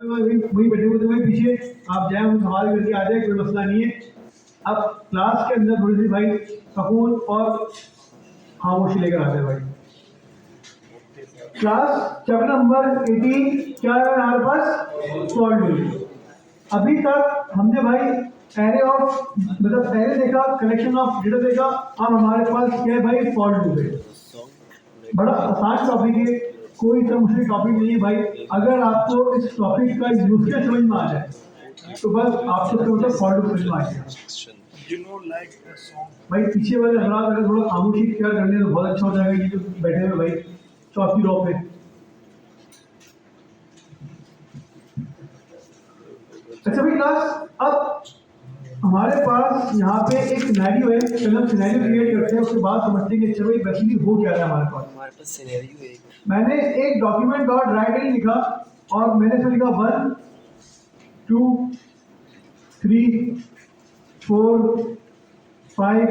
वही बैठे हुए थे वही पीछे, आप जाए हम सवाल करके आ जाए, कोई मसला नहीं है। अब क्लास के अंदर थोड़ी सी भाई सुकून और खामोशी लेकर आते हैं भाई। क्लास चैप्टर नंबर 18 क्या है हमारे पास? सॉल्व। अभी तक हमने भाई एरे ऑफ मतलब एरे देखा, कलेक्शन ऑफ डेटा देखा। अब हमारे पास क्या है भाई? फॉर लूप है। बड़ा आसान टॉपिक है, कोई सा मुश्किल टॉपिक नहीं है भाई। अगर आपको इस टॉपिक का यूज केस समझ में आ जाए तो बस आपको टोटल फॉर लूप समझ में आ जाएगा। भाई पीछे वाले हजरात अगर थोड़ा खामोशी इख्तियार कर ले तो बहुत अच्छा हो जाएगा। ये जो बैठे हुए भाई चौथी रो पे। अच्छा भाई क्लास, अब हमारे पास यहाँ पे एक सिनेरियो है, चलो हम सिनेरियो क्रिएट करते हैं, उसके बाद समझते हैं कि अच्छा भाई बेसिकली हो क्या रहा है हमारे पास सिनेरियो है। मैंने एक डॉक्यूमेंट डॉट राइट इन लिखा और मैंने इसमें लिखा 1 2 3 4 5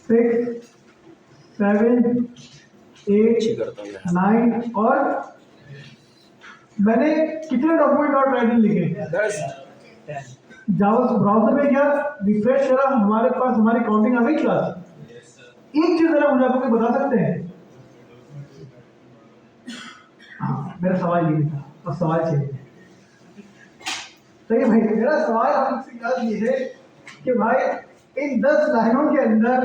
6 7 8 9 और मैंने कितने डॉक्यूमेंट डॉट राइट इन लिखे? 10। जावा ब्राउजर में क्या रिफ्रेश करा, हमारे पास हमारी काउंटिंग आ गई क्लास। एक चीज जरा मुझे आपको बता सकते हैं? हाँ, मेरा सवाल ये था और सवाल चाहिए। सही भाई, मेरा सवाल आपसे क्या ये है कि भाई इन 10 लाइनों के अंदर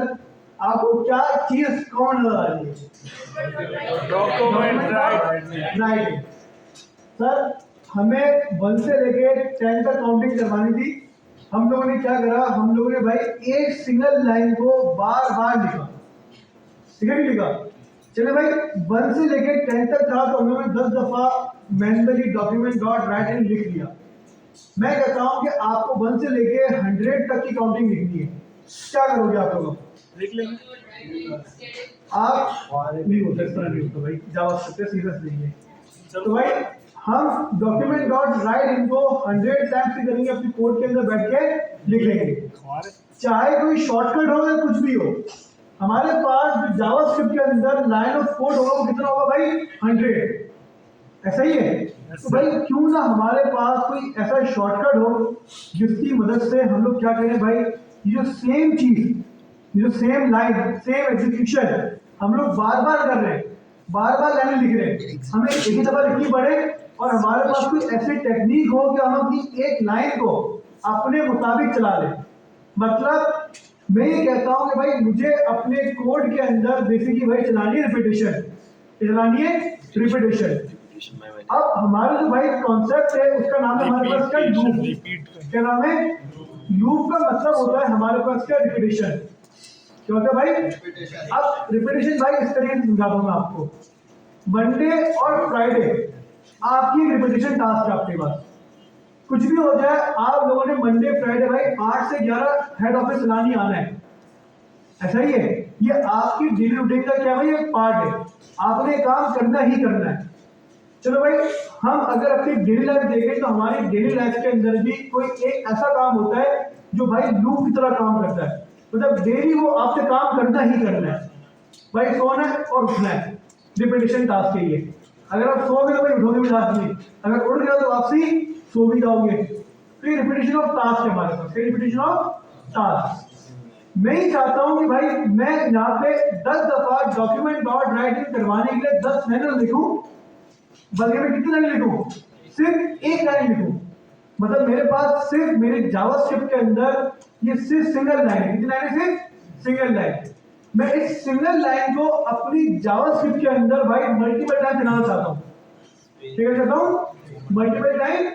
आपको क्या चीज कौन नजर आ रही है? Document right. सर हमें 1 से लेके 10 तक काउंटिंग करवानी थी। हम लोगों ने क्या करा, हम लोगों ने भाई एक सिंगल लाइन को बार बार लिखा, ठीक है? लिखा चले भाई 1 से लेके 10 तक था तो हम लोगों ने 10 दफा मैनुअली डॉक्यूमेंट डॉट राइट इन लिख लिया। मैं कहता हूं कि आपको 1 से लेके 100 तक की काउंटिंग लिखनी है। क्या करोगे आप लोग? लिख लेंगे। आप नहीं होता इस तरह नहीं होता भाई, जावा सकते सीरियस नहीं है। तो भाई हम डॉक्यूमेंट डॉट राइट इनको 100 टाइम्स ही करेंगे, अपनी कोड के अंदर बैठ के लिख लेंगे, चाहे कोई शॉर्टकट हो या कुछ भी हो। हमारे पास जो जावास्क्रिप्ट के अंदर लाइन ऑफ कोड होगा वो कितना होगा भाई? 100। ऐसा ही है। तो भाई क्यों ना हमारे पास कोई ऐसा शॉर्टकट हो जिसकी मदद से हम लोग क्या करें भाई, ये जो सेम चीज, ये जो सेम लाइन, सेम एग्जीक्यूशन हम लोग बार बार कर रहे हैं, बार बार लाइन लिख रहे हैं, हमें एक ही दफा लिखनी पड़े और हमारे पास कोई ऐसी टेक्निक हो कि हम अपनी एक लाइन को अपने मुताबिक चला लें। मतलब मैं ये कहता हूं कि भाई मुझे अपने कोड के अंदर बेसिकली भाई चलानी है रिपीटेशन, चलानी है रिपीटेशन। अब हमारा जो भाई कॉन्सेप्ट है उसका नाम है हमारे पास क्या? लूप। क्या नाम है? लूप का मतलब होता है हमारे पास क्या? रिपीटेशन। क्या होता है भाई? अब रिपीटेशन भाई इस तरीके से समझा दूंगा आपको। मंडे और फ्राइडे आपकी रिपीटेशन टास्क है आपके पास। कुछ भी हो जाए, आप लोगों ने मंडे फ्राइडे भाई 8 से 11 हेड ऑफिस चलानी आना है, ऐसा ही है। ये आपकी डेली रूटीन का क्या भाई? एक पार्ट है, आपने काम करना ही करना है। चलो भाई हम अगर अपनी डेली लाइफ देखें तो हमारी डेली लाइफ के अंदर भी कोई एक ऐसा काम होता है जो भाई लूप की तरह काम करता है। मतलब डेली वो आपसे काम करना ही करना है भाई, सोना है और उठना है, रिपीटेशन टास्क है ये। अगर आप सोओगे तो भाई उठोगे भी साथ में, अगर उठ गया तो वापसी सो भी जाओगे। तो ये रिपीटेशन ऑफ टास्क है हमारे पास, रिपीटेशन ऑफ टास्क। मैं ही चाहता हूं कि भाई मैं यहाँ पे 10 दफा डॉक्यूमेंट डॉट राइट इन करवाने के लिए 10 लाइन लिखूं, बल्कि मैं कितनी लाइन लिखूं? सिर्फ एक लाइन लिखूं। मतलब मेरे पास सिर्फ मेरे जावास्क्रिप्ट के अंदर ये सिर्फ सिंगल लाइन है। कितनी लाइन है? सिर्फ सिंगल लाइन। मैं इस सिंगल लाइन को अपनी जावास्क्रिप्ट के अंदर भाई मल्टीपल टाइम चलाना चाहता हूँ। ठीक है, चाहता हूँ मल्टीपल टाइम,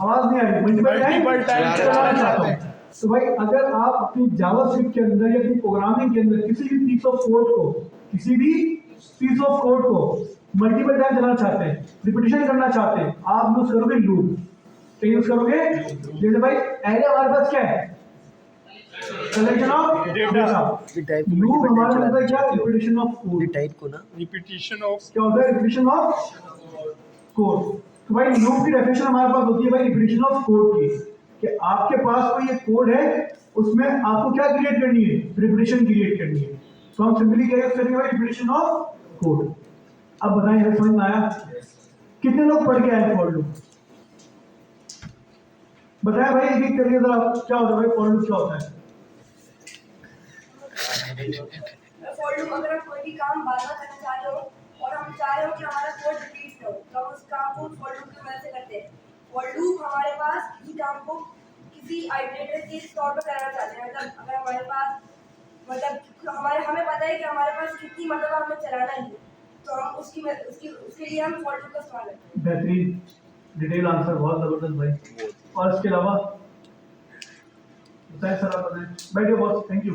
आवाज नहीं आ रही, मल्टीपल टाइम चलाना चाहता हूँ। तो भाई अगर आप अपनी जावास्क्रिप्ट के अंदर या अपनी प्रोग्रामिंग के अंदर किसी भी पीस ऑफ कोड को, किसी भी पीस ऑफ कोड को मल्टीपल टाइम चलाना चाहते हैं, रिपीटेशन करना चाहते हैं, आप यूज करोगे लूप। क्या यूज करोगे? जैसे भाई एरे हमारे पास क्या है? Collection of data. लूप हमारे अंदर क्या? Repetition of code. टाइप को ना रिपीटेशन ऑफ क्या होता है? Repetition of code. तो भाई लूप की डेफिनेशन हमारे पास होती है भाई रिपीटेशन ऑफ कोड की, कि आपके पास कोई एक कोड है, उसमें आपको क्या क्रिएट करनी है? रिपीटेशन क्रिएट करनी है। तो हम सिंपली क्या यूज करेंगे भाई? Repetition of code. अब बताएं, समझ में आया? कितने लोग पढ़ के आए फॉर लूप? बताया भाई एक एक करके जरा क्या होता है भाई फॉर लूप क्या होता है? फॉर लूप अगर आप कोई भी काम बार बार करना चाह रहे हो और हम चाह रहे हो कि हमारा कोड रिपीट हो तो हम उस काम को फॉर लूप की मदद से करते हैं। फॉर लूप हमारे पास किसी काम को किसी आइटरेटर के तौर पर कराना चाहते हैं, मतलब अगर हमारे पास हमें पता है कि हमारे पास कितनी मरतबा हमें चलाना है तो हम उसके लिए हम फॉर लूप का इस्तेमाल करते हैं। बेहतरीन डिटेल आंसर, बहुत जबरदस्त भाई। और इसके अलावा बताएं सर, आप बताएं। बैठिए बॉस, थैंक यू।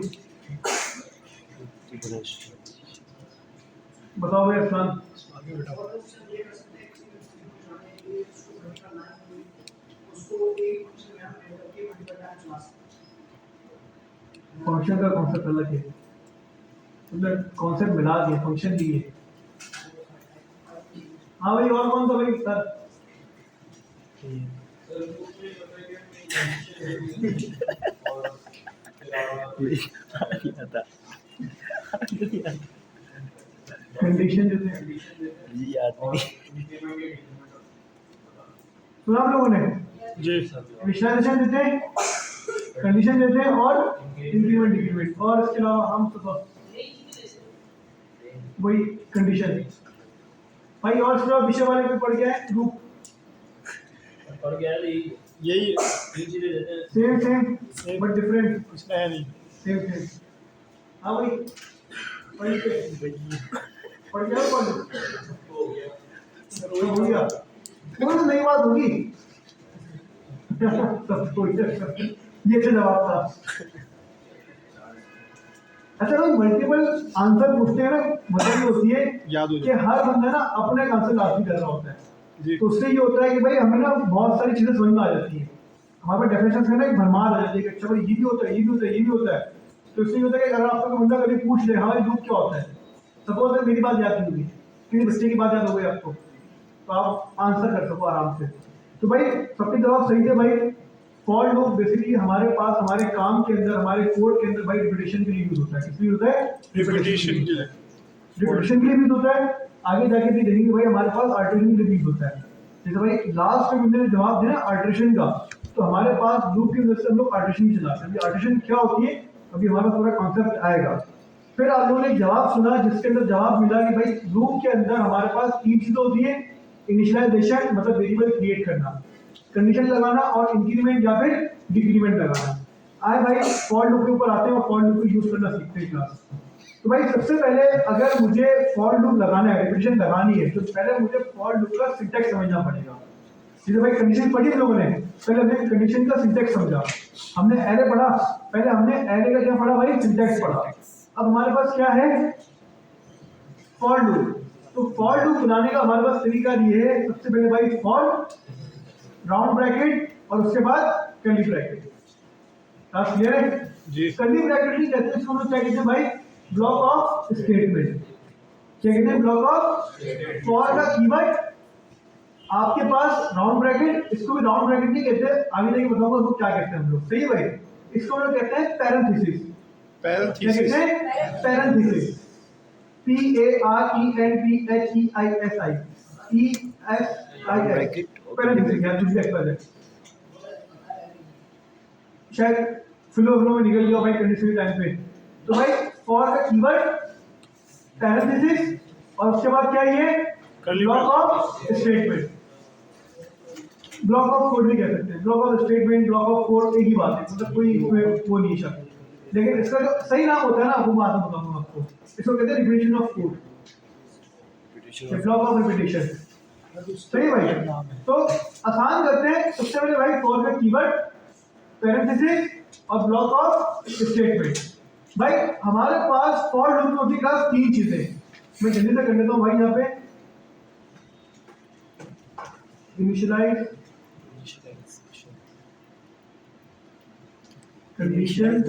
बताओ भाई अरसलान। फंक्शन का कॉन्सेप्ट अलग है, मतलब कॉन्सेप्ट मिला दिए, फंक्शन दिए। हाँ भाई, और कौन सा भाई सर? कंडीशन देते हैं, सुना आप लोगों ने? जी सर। इनिशियलाइजेशन देते हैं, कंडीशन देते हैं और इंक्रीमेंट डिक्रीमेंट, और इसके अलावा हम तो वही कंडीशन भाई। और इसके अलावा विषय वाले पे पढ़ गया है ग्रुप, पढ़ गया है यही चीजें देते हैं। सेम बट डिफरेंट, कुछ नया नहीं। सेम। हाँ भाई पढ़ गया हो गया, कोई तो नई बात होगी। ये तो जवाब था। अच्छा भाई, मल्टीपल आंसर पूछते हैं ना, मतलब ये होती है कि हर बंदा ना अपने आंसर लास्ट कर रहा होता है, तो उससे ये होता है कि भाई हमें ना बहुत सारी चीजें समझ में आ जाती है, हमारे पास डेफिनेशन है ना, एक भरमार आ जाती है कि अच्छा भाई ये भी होता है, ये भी होता है, ये भी होता है। तो इससे ये होता है कि अगर आपको कोई बंदा कभी पूछ ले हाँ भाई लूप क्या होता है, सपोज मेरी बात याद नहीं हुई, किसी बच्चे की बात याद हो गई आपको, तो आप आंसर कर सको आराम से। तो भाई सबके जवाब सही थे भाई। फॉर लूप बेसिकली हमारे पास हमारे काम के अंदर, हमारे कोड के अंदर भाई रिपीटेशन के लिए यूज होता है। किस लिए होता है? रिपीटेशन के लिए यूज होता है। आगे जाके भी देखेंगे भाई हमारे पास अल्टरेशन के लिए यूज होता है। जैसे भाई लास्ट में मैंने जवाब दिया अल्टरेशन का, तो हमारे पास लूप की वजह से हम लोग अल्टरेशन चलाते हैं। अल्टरेशन क्या होती है अभी हमारा पूरा कॉन्सेप्ट आएगा। फिर आप लोगों ने एक जवाब सुना जिसके अंदर जवाब मिला कि भाई लूप के अंदर हमारे पास तीन चीजें होती है, इनिशियलाइजेशन मतलब वेरिएबल क्रिएट करना, कंडीशन लगाना और इंक्रीमेंट या फिर डिक्रीमेंट लगाना। आए भाई फॉर लूप के ऊपर आते हैं और फॉर लूप को यूज करना सीखते हैं क्लास। तो भाई सबसे पहले अगर मुझे फॉर लूप लगाना है, रिपीटेशन लगानी है, तो पहले मुझे फॉर लूप का सिंटैक्स समझना पड़ेगा। जैसे भाई कंडीशन पढ़ी हम लोगों ने, पहले हमने कंडीशन का सिंटैक्स समझा, हमने एरे पढ़ा, पहले हमने एरे का क्या पढ़ा भाई? सिंटैक्स पढ़ा। अब हमारे पास क्या है? For loop. तो फॉर लूप बनाने का हमारे पास तरीका ये है, सबसे पहले भाई फॉर राउंड ब्रैकेट और उसके बाद कर्ली ब्रैकेट। बात क्लियर है जी? कर्ली ब्रैकेट नहीं कहते, इसको हम लोग क्या कहते हैं भाई? Block of statement. क्या कहते हैं? Block of. फॉर का कीवर्ड आपके पास राउंड ब्रैकेट, इसको भी राउंड ब्रैकेट नहीं कहते, आगे जाके बताऊंगा उसको क्या कहते हैं हम लोग। सही है भाई? इसको हम लोग कहते हैं पैरेंथेसिस। पैरेंथेसिस पैरेंथेसिस यार, दूसरी एक्सप्रेशन शायद फ्लो में निकल गया भाई कंडीशनल टाइम पे। तो भाई फॉर का कीवर्ड पैरेंथेसिस और उसके बाद क्या ये block of statement. Block of code भी कह सकते हैं, block of statement, block of code एक ही बात है, मतलब कोई वो नहीं शब्द। लेकिन इसका जो सही नाम होता है ना, वो मैं बताऊंगा आपको। इसको कहते हैं repetition of code, block of repetition. सही भाई? तो आसान करते हैं, सबसे पहले भाई फॉर का कीवर्ड, पैरेंथेसिस और ब्लॉक ऑफ स्टेटमेंट। भाई हमारे पास फॉर लूप में होती है तीन चीजें, मैं जल्दी से कर लेता हूँ भाई। यहाँ पे इनिशियलाइज, कंडीशन,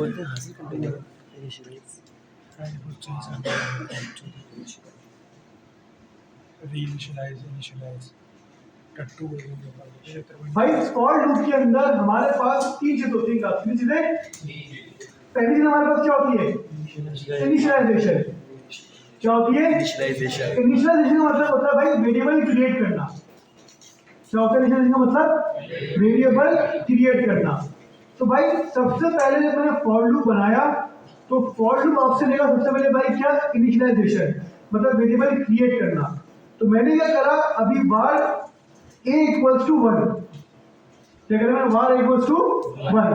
भाई फॉर लूप के अंदर हमारे पास तीन चीजें होती है। तीन चीजें। पहली चीज हमारे पास क्या होती है? इनिशियलाइजेशन। क्या होती है? इनिशियलाइजेशन का मतलब होता है भाई वेरिएबल क्रिएट करना। क्या होता है इनिशियलाइजेशन का मतलब? वेरिएबल क्रिएट करना। तो भाई सबसे पहले जब मैंने फॉर लूप बनाया तो फॉर लूप आपसे लेगा सबसे पहले भाई क्या? इनिशियलाइजेशन, मतलब वेरिएबल क्रिएट करना। तो मैंने क्या करा, अभी बार a इक्वल्स टू 1, क्या करा मैंने? बार a इक्वल्स टू 1,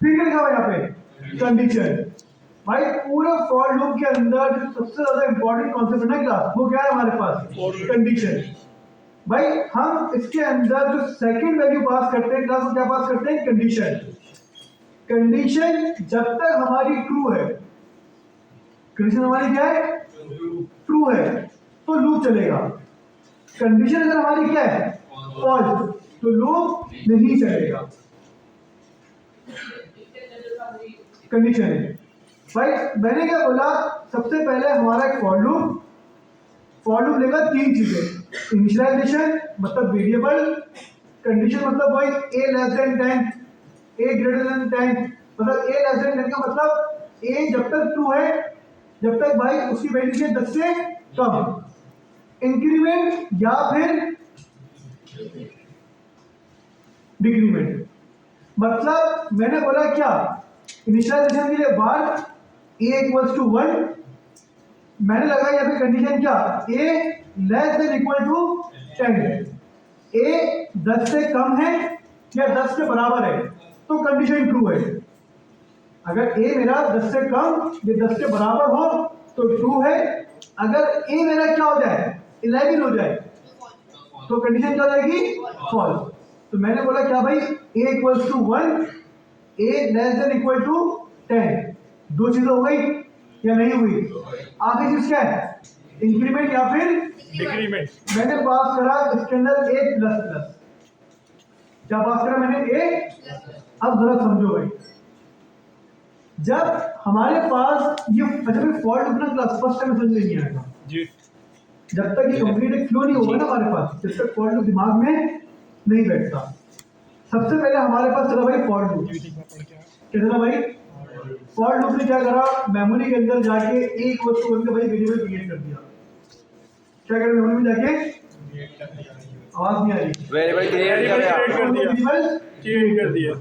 फिर क्या लिखा यहाँ पे? कंडीशन। भाई पूरे फॉर लूप के अंदर जो सबसे ज्यादा इंपॉर्टेंट कॉन्सेप्ट है ना क्लास, वो क्या है हमारे पास? कंडीशन। भाई हम इसके अंदर जो सेकंड वैल्यू पास करते हैं क्लास, वो क्या पास करते हैं? कंडीशन। कंडीशन जब तक हमारी ट्रू है, कंडीशन हमारी क्या है? ट्रू है तो लूप चलेगा। कंडीशन अगर हमारी क्या है? फॉल्स, तो लूप नहीं चलेगा। कंडीशन है भाई। मैंने क्या बोला, सबसे पहले हमारा एक फॉर लूप लेगा तीन चीजें: इनिशियलाइजेशन मतलब वेरिएबल, कंडीशन मतलब भाई a less then 10, a greater than 10, मतलब a लेस देन 10 का मतलब a जब तक ट्रू है, जब तक भाई उसकी वैल्यू है 10 से कम, इंक्रीमेंट या फिर डिक्रीमेंट। मतलब मैंने बोला क्या, इनिशियलाइजेशन के लिए बार a इक्वल्स टू 1, मैंने लगाया यहाँ पे कंडीशन क्या, a less than equal to 10, a 10 से कम है या 10 के बराबर है तो कंडीशन ट्रू है। अगर a मेरा 10 से कम या 10 के बराबर हो तो ट्रू है। अगर a मेरा क्या हो जाए, 11 हो जाए तो कंडीशन क्या हो जाएगी? फॉल्स। तो मैंने बोला क्या भाई, a equals to 1, a less than equal to 10, दो चीजें हो गई या नहीं हुई? आगे चीज क्या है? इंक्रीमेंट या फिर डिक्रीमेंट। मैंने पास करा इसके अंदर a प्लस प्लस, क्या पास करा मैंने? a। अब जरा समझो भाई, जब हमारे पास ये अच्छा भाई फॉल्ट अपना क्लास फर्स्ट टाइम समझ में नहीं आएगा जी। जब तक ये कंप्लीट एक फ्लो नहीं होगा ना हमारे पास, जब तक फॉर लूप दिमाग में नहीं बैठता। सबसे पहले हमारे पास चला भाई फॉर लूप। क्या चला भाई? फॉर लूप ने क्या करा, मेमोरी के अंदर जाके a इक्वल्स टू 1 का भाई वेरिएबल क्रिएट कर दिया। क्या करा मेमोरी में जाके? आवाज नहीं आ रही। वेरिएबल क्रिएट कर दिया।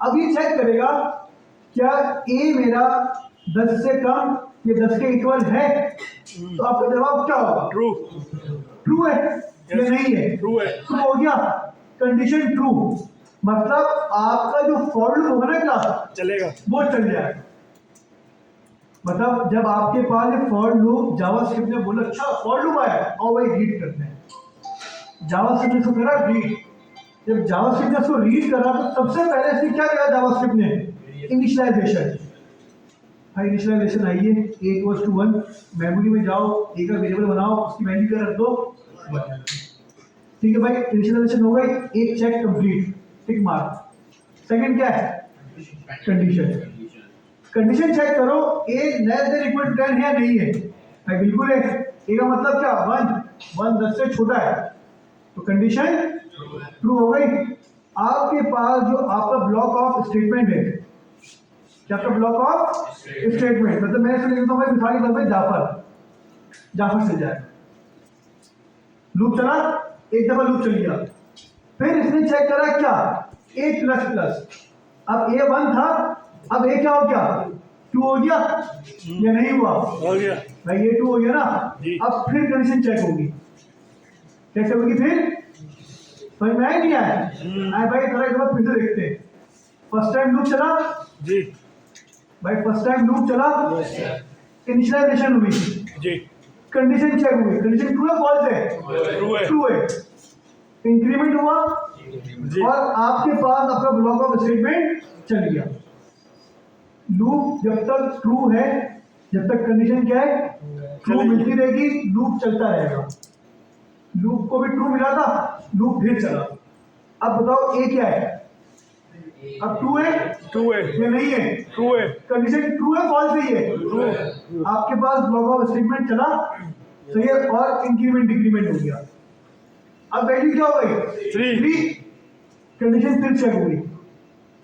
अब ये चेक करेगा क्या a मेरा 10 से कम या 10 के इक्वल है, तो आपका जवाब क्या होगा? ट्रू है या नहीं है? ट्रू है। तो हो गया कंडीशन ट्रू, मतलब आपका जो फॉर लूप होगा ना क्लास चलेगा, वो चल जाएगा। मतलब जब आपके पास ये फॉर लूप जावास्क्रिप्ट ने बोला अच्छा फॉर लूप आया और वही रीड करते हैं, जावास्क्रिप्ट ने इसको करा रीड। जब जावास्क्रिप्ट ने इसको रीड करा तो सबसे पहले इसने क्या किया जावास्क्रिप्ट ने? इनिशियलाइजेशन। भाई इनिशियलाइजेशन आइए a इक्वल्स टू 1, मेमोरी में जाओ, a का वेरिएबल बनाओ, उसकी वैल्यू क्या रख दो 1। ठीक है भाई, इनिशियलाइजेशन हो गई, एक check complete, tick mark. Second क्या है? कंडीशन। कंडीशन चेक करो a less than equal to 10 है या नहीं है? भाई बिल्कुल है। a का मतलब क्या? 1 10 से छोटा है तो कंडीशन ट्रू हो गई। आपके पास जो आपका ब्लॉक ऑफ स्टेटमेंट है, क्या आपका ब्लॉक ऑफ स्टेटमेंट, मतलब मैं इसमें लिखता हूँ भाई मिसाल के तौर पर जाफर से जाए, लूप चला, एक दफा लूप चल गया, फिर इसने चेक करा क्या a प्लस प्लस, अब a 1 था, अब a क्या हो गया? 2 हो गया या नहीं हुआ? हो गया भाई ये 2 हो गया ना। अब फिर कंडीशन चेक होगी, कैसे होगी फिर? समझ में आया नहीं आया? आए भाई थोड़ा एक बार फिर से देखते हैं। फर्स्ट टाइम लूप चला जी भाई, फर्स्ट टाइम लूप चला, इनिशियलाइजेशन हुई जी, कंडीशन चेक हुई, कंडीशन ट्रू है फॉल्स है? ट्रू है। इंक्रीमेंट हुआ और आपके पास आपका ब्लॉक ऑफ स्टेटमेंट चल गया। लूप जब तक ट्रू है, जब तक कंडीशन क्या है? ट्रू मिलती रहेगी, लूप चलता रहेगा। लूप को भी ट्रू मिला था, लूप फिर चला। अब बताओ ए क्या है? अब ट्रू है या नहीं है? ट्रू है। कंडीशन ट्रू है फॉल्स नहीं है? ट्रू। आपके पास ब्लॉक ऑफ स्टेटमेंट चला, सही है, और इंक्रीमेंट डिक्रीमेंट हो गया। अब वैल्यू क्या हो गई? 3। कंडीशन फिर चेक हुई,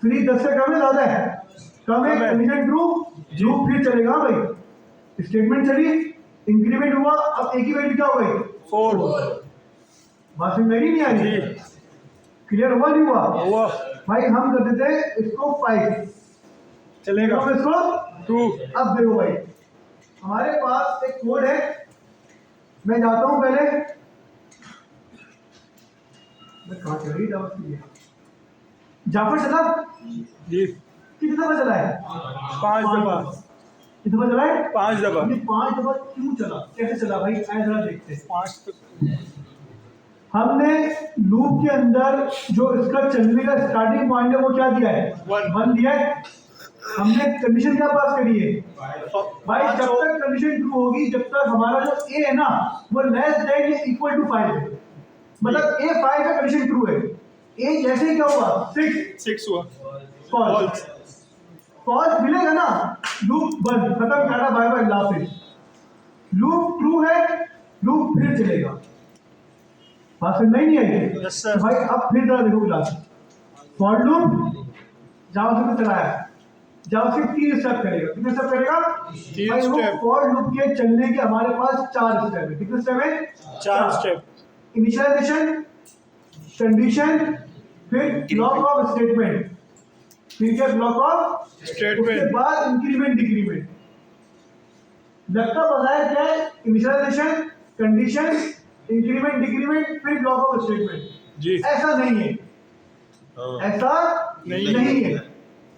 3 10 से कम है ज्यादा है? कम है, कंडीशन ट्रू, लूप फिर चलेगा भाई। स्टेटमेंट चली, इंक्रीमेंट हुआ, अब एक ही वैल्यू क्या हो गई? 4। बात समझ में आई नहीं आ रही? क्लियर हुआ नहीं हुआ? हुआ। भाई हम कर देते हैं इसको 5 चलेगा। तो इसको 2। अब देखो भाई हमारे पास एक कोड है, मैं जाता हूं पहले, मैं कहाँ चल रही जाफर चला जी। कितनी दफा चला है? 5 दफा। कितनी दफा चला है? 5 दफा। ये 5 दफा क्यों चला, कैसे चला भाई, आए जरा देखते हैं। 5 हमने लूप के अंदर जो इसका चलने का स्टार्टिंग पॉइंट है वो क्या दिया है? 1 दिया है। हमने कंडीशन क्या पास करी है भाई? जब तक कंडीशन ट्रू होगी, जब तक हमारा जो ए है ना वो लेस देन या इक्वल टू 5 है, मतलब ए 5 का कंडीशन ट्रू है। ए जैसे ही क्या हुआ 6 हुआ, फॉल्स, फॉल्स मिलेगा ना, लूप बंद, खत्म, टाटा बाय बाय, अल्लाह हाफिज। लूप ट्रू है, लूप फिर चलेगा। बात समझ नहीं आई? Yes, sir. तो भाई अब फिर जरा देखो क्लास, फॉर लूप जावास्क्रिप्ट में चलाया, जावास्क्रिप्ट 3 स्टेप करेगा। कितने स्टेप करेगा? 3 स्टेप। फॉर लूप के चलने के हमारे पास 4 स्टेप है। कितने स्टेप है? 4 स्टेप। इनिशियलाइजेशन, कंडीशन, फिर ब्लॉक ऑफ स्टेटमेंट, फिर क्या ब्लॉक ऑफ स्टेटमेंट, उसके बाद इंक्रीमेंट डिक्रीमेंट। लगता बताया क्या है? इनिशियलाइजेशन, कंडीशन, इंक्रीमेंट डिक्रीमेंट, फिर ब्लॉक ऑफ स्टेटमेंट। जी। ऐसा नहीं है, ऐसा नहीं है।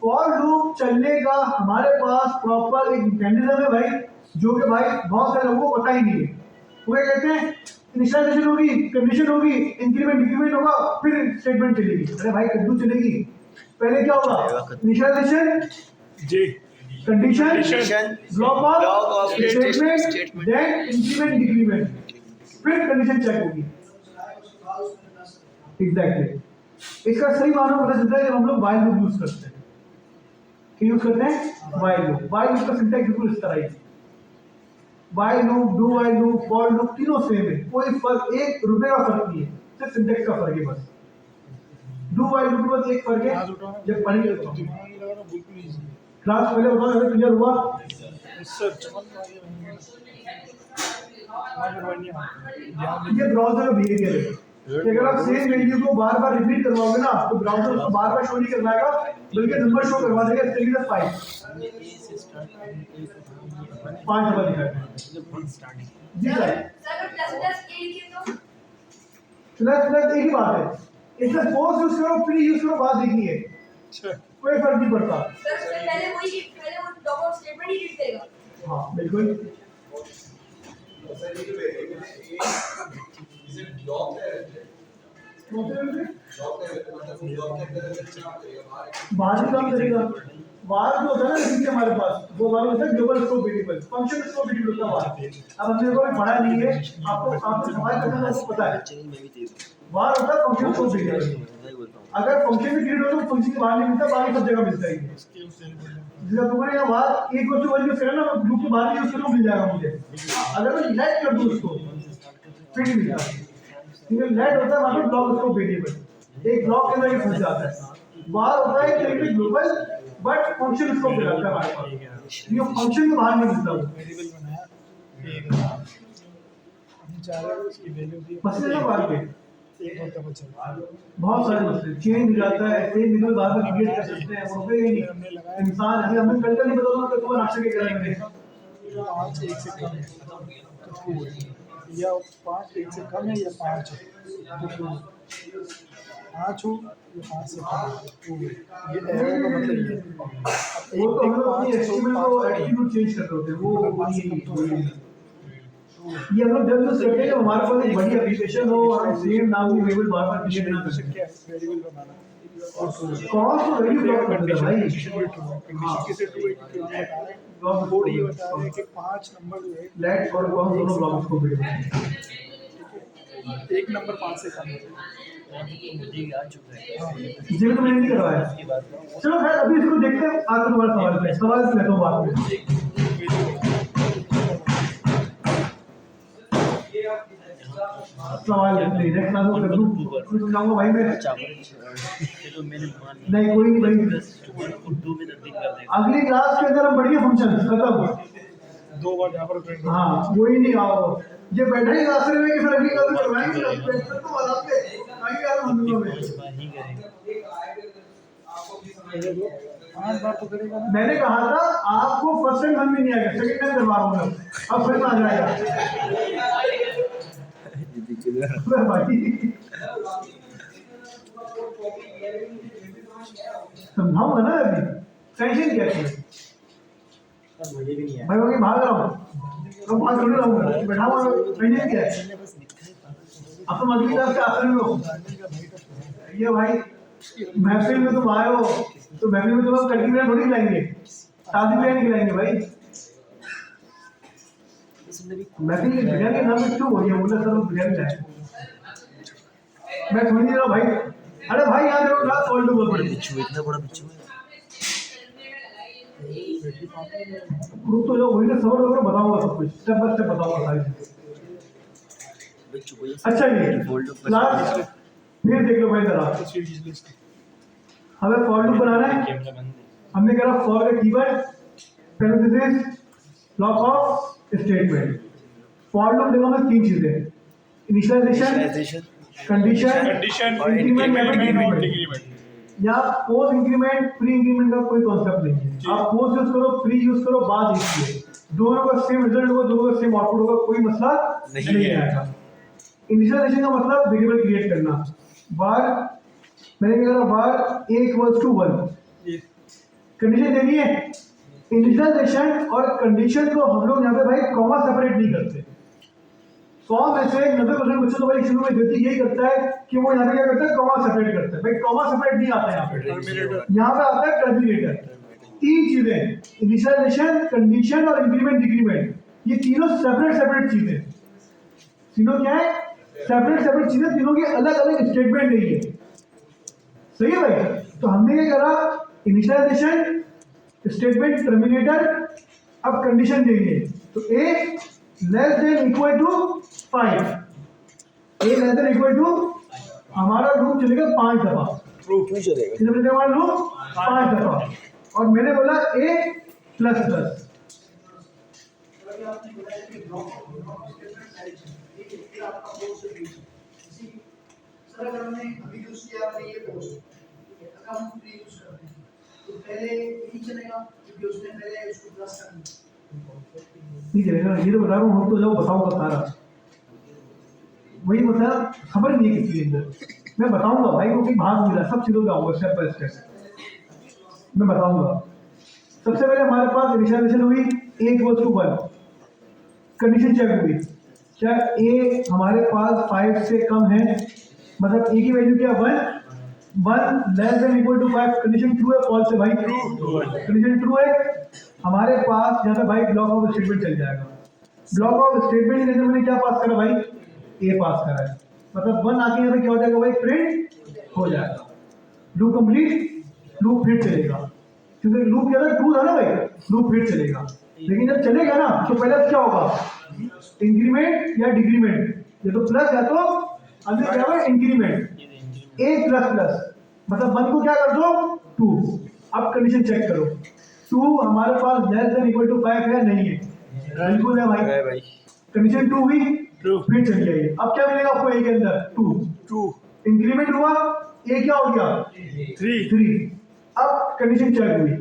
फॉर लूप चलने का हमारे पास प्रॉपर एक मैकेनिज्म है भाई, जो कि भाई बहुत सारे लोगों को पता ही नहीं है। वो क्या कहते हैं? इनिशियलाइजेशन होगी, कंडीशन होगी, इंक्रीमेंट डिक्रीमेंट होगा, फिर स्टेटमेंट चलेगी। अरे भाई कद्दू चलेगी, पहले क्या होगा? इनिशियलाइजेशन, जी, condition, block of statement, then increment decrement, फिर कंडीशन चेक होगी। एग्जैक्टली। इसका सही मानो पता चलता है जब हम लोग व्हाइल लूप यूज करते हैं। क्या यूज करते हैं? While loop. व्हाइल लूप का सिंटैक्स बिल्कुल इस तरह ही है। While loop, do while loop, for loop तीनों सेम है, कोई फर्क, एक रुपए का फर्क नहीं है, सिर्फ सिंटैक्स का फर्क है बस। डू व्हाइल लूप में बस एक फर्क है, जब पढ़ेंगे तो क्लास पहले बताओ, अगर क्लियर हुआ? ये ब्राउज़र का बिहेवियर है कि अगर आप सेम वैल्यू को बार बार रिपीट करवाओगे ना तो ब्राउज़र उसको बार बार शो नहीं करवाएगा, बल्कि नंबर शो करवा देगा। इसके लिए 5 नंबर दिखाएगा। जी सर, प्लस एक ही बात है, इसमें फोर्स यूज करो, फ्री यूज करो, बात देखनी है, कोई फर्क नहीं पड़ता। पहले वो ब्लॉक ऑफ स्टेटमेंट ही लिख देगा। हाँ बिल्कुल। बाहर काम करेगा, बाहर जो होता है ना इसलिए हमारे पास वो बाहर होता है global scope variable, function scope variable होता है बाहर। अब हमने कोई पढ़ा नहीं है, आपको सवाल करना है, आपको पता है बाहर होता है फंक्शन स्कोप वेरिएबल। अगर फंक्शन में क्रिएट हो तो फंक्शन के बाहर नहीं मिलता, बाहर सब जगह मिलता है। जैसे तुमने यहाँ बाहर एक वर्ष वन यूज करा ना, लूप के बाहर यूज करो मिल जाएगा मुझे। अगर मैं लेट कर दूं उसको फिर नहीं मिलता, क्योंकि लेट होता है वहाँ पे ब्लॉक स्कोप वेरिएबल, एक ब्लॉक के अंदर फंस जाता है। बाहर होता है कि ग्लोबल बट फंक्शन स्कोप पे रहता है हमारे पास, ये फंक्शन के बाहर नहीं मिलता। वो वेरिएबल बनाया हम चाह रहे हैं उसकी वैल्यू भी मसले ना बाहर पे एक और का बचा। बहुत सारे मसले चेंज हो जाता है, सेम विंडो बार बार क्रिएट कर सकते हैं, वो पे नहीं इंसान है। हमें कल का नहीं पता होगा तो नाश्ते के करेंगे 5 1 से कम है तो ट्रू है, या 5 1 से कम है या 5 है तो ट्रू है, 5 हो या 5 से कम है ट्रू है। ये एरर का मतलब ये है। वो तो हम लोग अपनी एस्टीमेट को एटीट्यूड चेंज कर रहे होते हैं, वो नहीं। ये हम लोग जब यूज करते हैं हमारे पास एक बड़ी एप्लीकेशन हो, हम सेम नाम की वेरिएबल बार बार क्रिएट ना कर सकें। क्या वेरिएबल बनाना कौन सा वैल्यू ब्लॉक कर देगा भाई? कंडीशन किसे ट्रू है क्योंकि हम बता रहे हैं कोड ये बता रहे हैं कि 5 नंबर जो है लेट और कौन दोनों ब्लॉक्स को भेज एक नंबर 5 से कम है। जिसमें तो मैंने नहीं करवाया। चलो खैर अभी इसको देखते हैं, आगे तुम्हारा सवाल पे सवाल से लेता हूँ बात में। सवाल नेक्स्ट क्लास में कर दूँ, कुछ सुनाऊंगा भाई मैं। नहीं कोई नहीं भाई, अगली क्लास के अंदर हम बढ़िया फंक्शन खत्म। 2 बार यहाँ पर प्रिंट हाँ वही नहीं आओ ये बैठे ही आश्रय में कि सर अभी कल करवाएंगे तो आराम से आएंगे यार हम लोगों में 5 बार तो करेगा ना। मैंने कहा था आपको फर्स्ट टाइम समझ में नहीं आएगा सेकंड टाइम करवा रहा हूँ मैं अब फिर आ जाएगा अबे भाई समझाऊंगा ना अभी टेंशन क्या है भाई वो भाग रहा हूँ तो भाग थोड़ी रहूंगा बैठा हुआ टेंशन क्या है अब तो मजबूरी से आश्रम में हो ये भाई महफिल में तुम आए हो तो महफिल में तुम कड़की बिरयानी थोड़ी खिलाएंगे ताजी बिरयानी खिलाएंगे भाई महफिल की बिरयानी के नाम पे क्यों हो रही है बोले सर वो बिरयानी लाए मैं थोड़ी देर भाई अरे भाई यहाँ देखो रात कॉल टू बोल पड़ी इतना बड़ा बिच्छू है। ग्रुप तो जो वही ना सबर वगैरह बताऊंगा सब कुछ स्टेप बाय स्टेप बताऊंगा सारी चीजें बिच्छू को ये अच्छा ये लास्ट फिर देख लो भाई जरा हमें फॉर लूप बनाना है हमने करा फॉर का keyword parenthesis block of statement for loop देखो हमें 3 चीजें इनिशियलाइजेशन कंडीशन इंक्रीमेंट या डिक्रीमेंट या पोस्ट इंक्रीमेंट प्री इंक्रीमेंट का कोई कॉन्सेप्ट नहीं है आप पोस्ट यूज करो प्री यूज करो बाद यूज दोनों का सेम रिजल्ट होगा दोनों का सेम आउटपुट होगा कोई मसला नहीं आएगा इनिशियलाइजेशन का मतलब वेरिएबल क्रिएट करना बार मैंने क्या करा बार a इक्वल्स टू 1 कंडीशन देनी है इनिशियलाइजेशन और कंडीशन को हम लोग यहाँ पे भाई कॉमा सेपरेट नहीं करते 100 में से 90% बच्चों तो भाई शुरू में गलती यही करता है कि वो यहाँ पे क्या करता है कॉमा सेपरेट करता है भाई कॉमा सेपरेट नहीं आता है यहाँ पे आता है टर्मिनेटर 3 चीजें इनिशियलाइजेशन कंडीशन और इंक्रीमेंट डिक्रीमेंट ये तीनों सेपरेट चीजें तीनों क्या है सेपरेट चीजें तीनों की अलग अलग स्टेटमेंट नहीं है सही है भाई तो हमने क्या करा इनिशियलाइजेशन स्टेटमेंट टर्मिनेटर अब कंडीशन देंगे तो a less than equal to 5 a less than equal to हमारा लूप चलेगा 5 दफा क्यों चलेगा? कितने बजे हमारा लूप 5 दफा और मैंने बोला a प्लस प्लस सर अगर हमने अभी यूज किया आपने ये पोस्ट अगर हम प्री यूज करते हैं तो पहले यही चलेगा क्योंकि उसने पहले उसको प्लस कर दिया नहीं चलेगा ये तो बता रहा हूँ हम तो जब बताऊंगा सारा वही मतलब खबर नहीं है किसी के अंदर मैं बताऊंगा भाई क्योंकि भाग मिला सब चीजों का होगा स्टेप बाय स्टेप मैं बताऊंगा सबसे पहले हमारे पास इनिशियलाइजेशन हुई a equals to 1 condition check हुई क्या a हमारे पास 5 से कम है मतलब a की वैल्यू क्या 1 less than equal to 5 condition true है फॉल्स है भाई कंडीशन ट्रू है हमारे पास यहाँ पे भाई ब्लॉक ऑफ स्टेटमेंट चल जाएगा ब्लॉक ऑफ स्टेटमेंट के अंदर मैंने क्या पास करा भाई a पास करा है मतलब 1 आके यहाँ पे क्या हो जाएगा भाई प्रिंट हो जाएगा लूप कंप्लीट लूप फिर चलेगा क्योंकि लूप क्या था ट्रू था ना भाई लूप फिर चलेगा लेकिन जब चलेगा ना तो पहले क्या होगा इंक्रीमेंट या डिक्रीमेंट ये तो प्लस है तो अंदर क्या होगा इंक्रीमेंट a प्लस प्लस मतलब 1 को क्या कर दो 2 अब कंडीशन चेक करो 2 हमारे पास लेस देन इक्वल टू 5 है नहीं है बिल्कुल है भाई कंडीशन 2 हुई फिर चली गई अब क्या मिलेगा आपको a के अंदर 2 इंक्रीमेंट हुआ a क्या हो गया 3 अब कंडीशन चेक हुई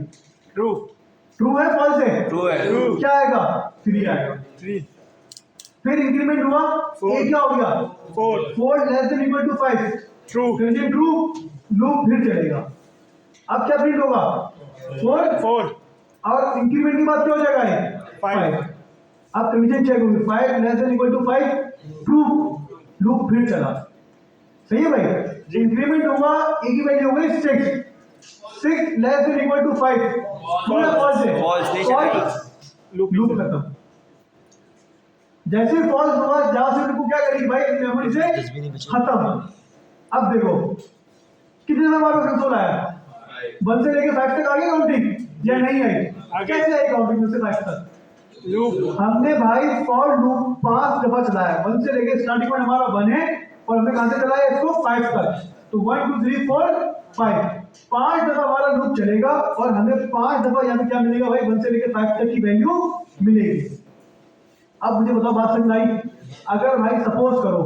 ट्रू है फॉल्स है ट्रू है क्या आएगा 3 आएगा फिर इंक्रीमेंट हुआ a क्या हो गया 4 less than equal to 5 true condition true loop फिर चलेगा अब क्या प्रिंट होगा 4 और इंक्रीमेंट की बात क्या हो जाएगा 5 अब कंडीशन चेक होगी 5 less than equal to 5 true loop फिर चला सही है भाई इंक्रीमेंट होगा a की वैल्यू हो गई 6 less than equal to 5 true है फॉल्स है False, लूप खत्म जैसे फॉल्स हुआ जहां से को क्या करेगी भाई मेमोरी से खत्म अब देखो कितने समय हमारे पास कंसोल आया 1 से लेके 5 तक आ गई काउंटिंग या नहीं आई कैसे आई काउंटिंग से 5 तक लूप हमने भाई फॉर लूप 5 दफा चलाया 1 से लेके स्टार्टिंग में हमारा 1 है और हमने कहां से चलाया इसको 5 तक तो 1 2 3 4 5 दफा हमारा लूप चलेगा और हमें 5 दफा यहाँ पे क्या मिलेगा भाई 1 से लेकर 5 तक की वैल्यू मिलेगी अब मुझे बताओ बात समझ आई? अगर भाई सपोज करो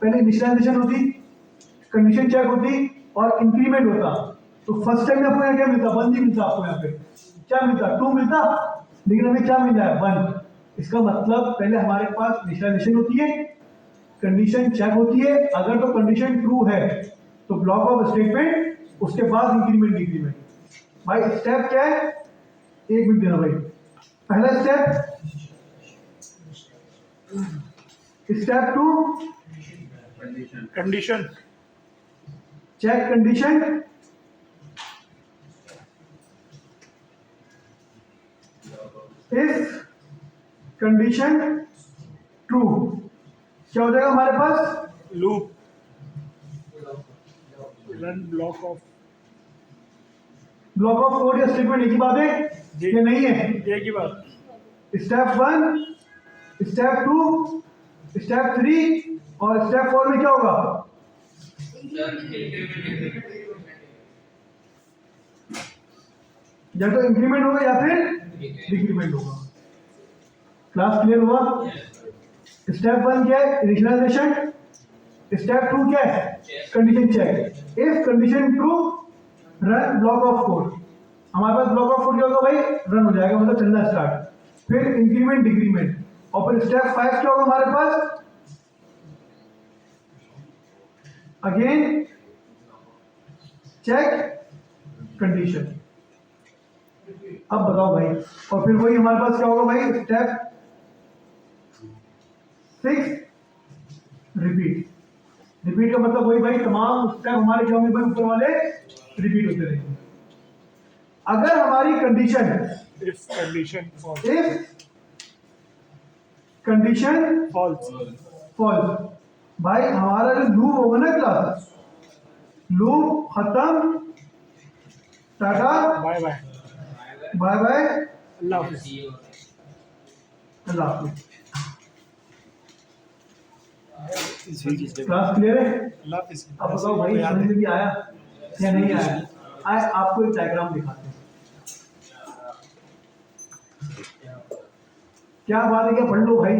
पहले इनिशियलाइजेशन होती, कंडीशन चेक होती और इंक्रीमेंट होता, तो फर्स्ट टाइम आपको यहाँ क्या मिलता? 1 ही मिलता आपको, यहाँ पे क्या मिलता? 2 मिलता, लेकिन हमें क्या मिल रहा है? 1। इसका मतलब पहले हमारे पास इनिशियलाइजेशन होती है, कंडीशन चेक होती है, अगर तो कंडीशन ट्रू है तो ब्लॉक ऑफ स्टेटमेंट, उसके बाद इंक्रीमेंट डिक्रीमेंट। भाई स्टेप क्या है? एक मिनट देना भाई। पहला step step 2 condition check condition, if condition true क्या हो जाएगा हमारे पास? Loop run block of code या स्टेटमेंट। एक ही बात है ये नहीं है? एक ही बात। स्टेप 1, स्टेप 2, स्टेप 3 और स्टेप 4 में क्या होगा? या तो इंक्रीमेंट होगा या फिर डिक्रीमेंट होगा। क्लास क्लियर हुआ? स्टेप 1 क्या है? इनिशियलाइजेशन। स्टेप 2 क्या है? Condition check. If condition true run block of code. हमारे पास ब्लॉक ऑफ कोड क्या होगा भाई? रन हो जाएगा, मतलब चलना स्टार्ट। फिर इंक्रीमेंट डिक्रीमेंट, और फिर स्टेप 5 क्या होगा हमारे पास? Again check condition. अब बताओ भाई, और फिर वही हमारे पास क्या होगा भाई? Step 6 repeat. रिपीट का मतलब वही भाई, तमाम स्टेप हमारे क्या होंगे भाई? ऊपर वाले रिपीट होते रहेंगे। अगर हमारी condition if condition false false, भाई हमारा जो लूप होगा ना क्लास, लूप खत्म, tata bye bye bye bye, अल्लाह हाफिज़। अल्लाह हाफिज़। इसलिए क्लास क्लियर है? अल्लाह हाफिज़। अब बताओ भाई, समझ में भी आया या नहीं आया? आज आपको एक डायग्राम दिखाते हैं। क्या बात है, क्या पढ़ लो भाई,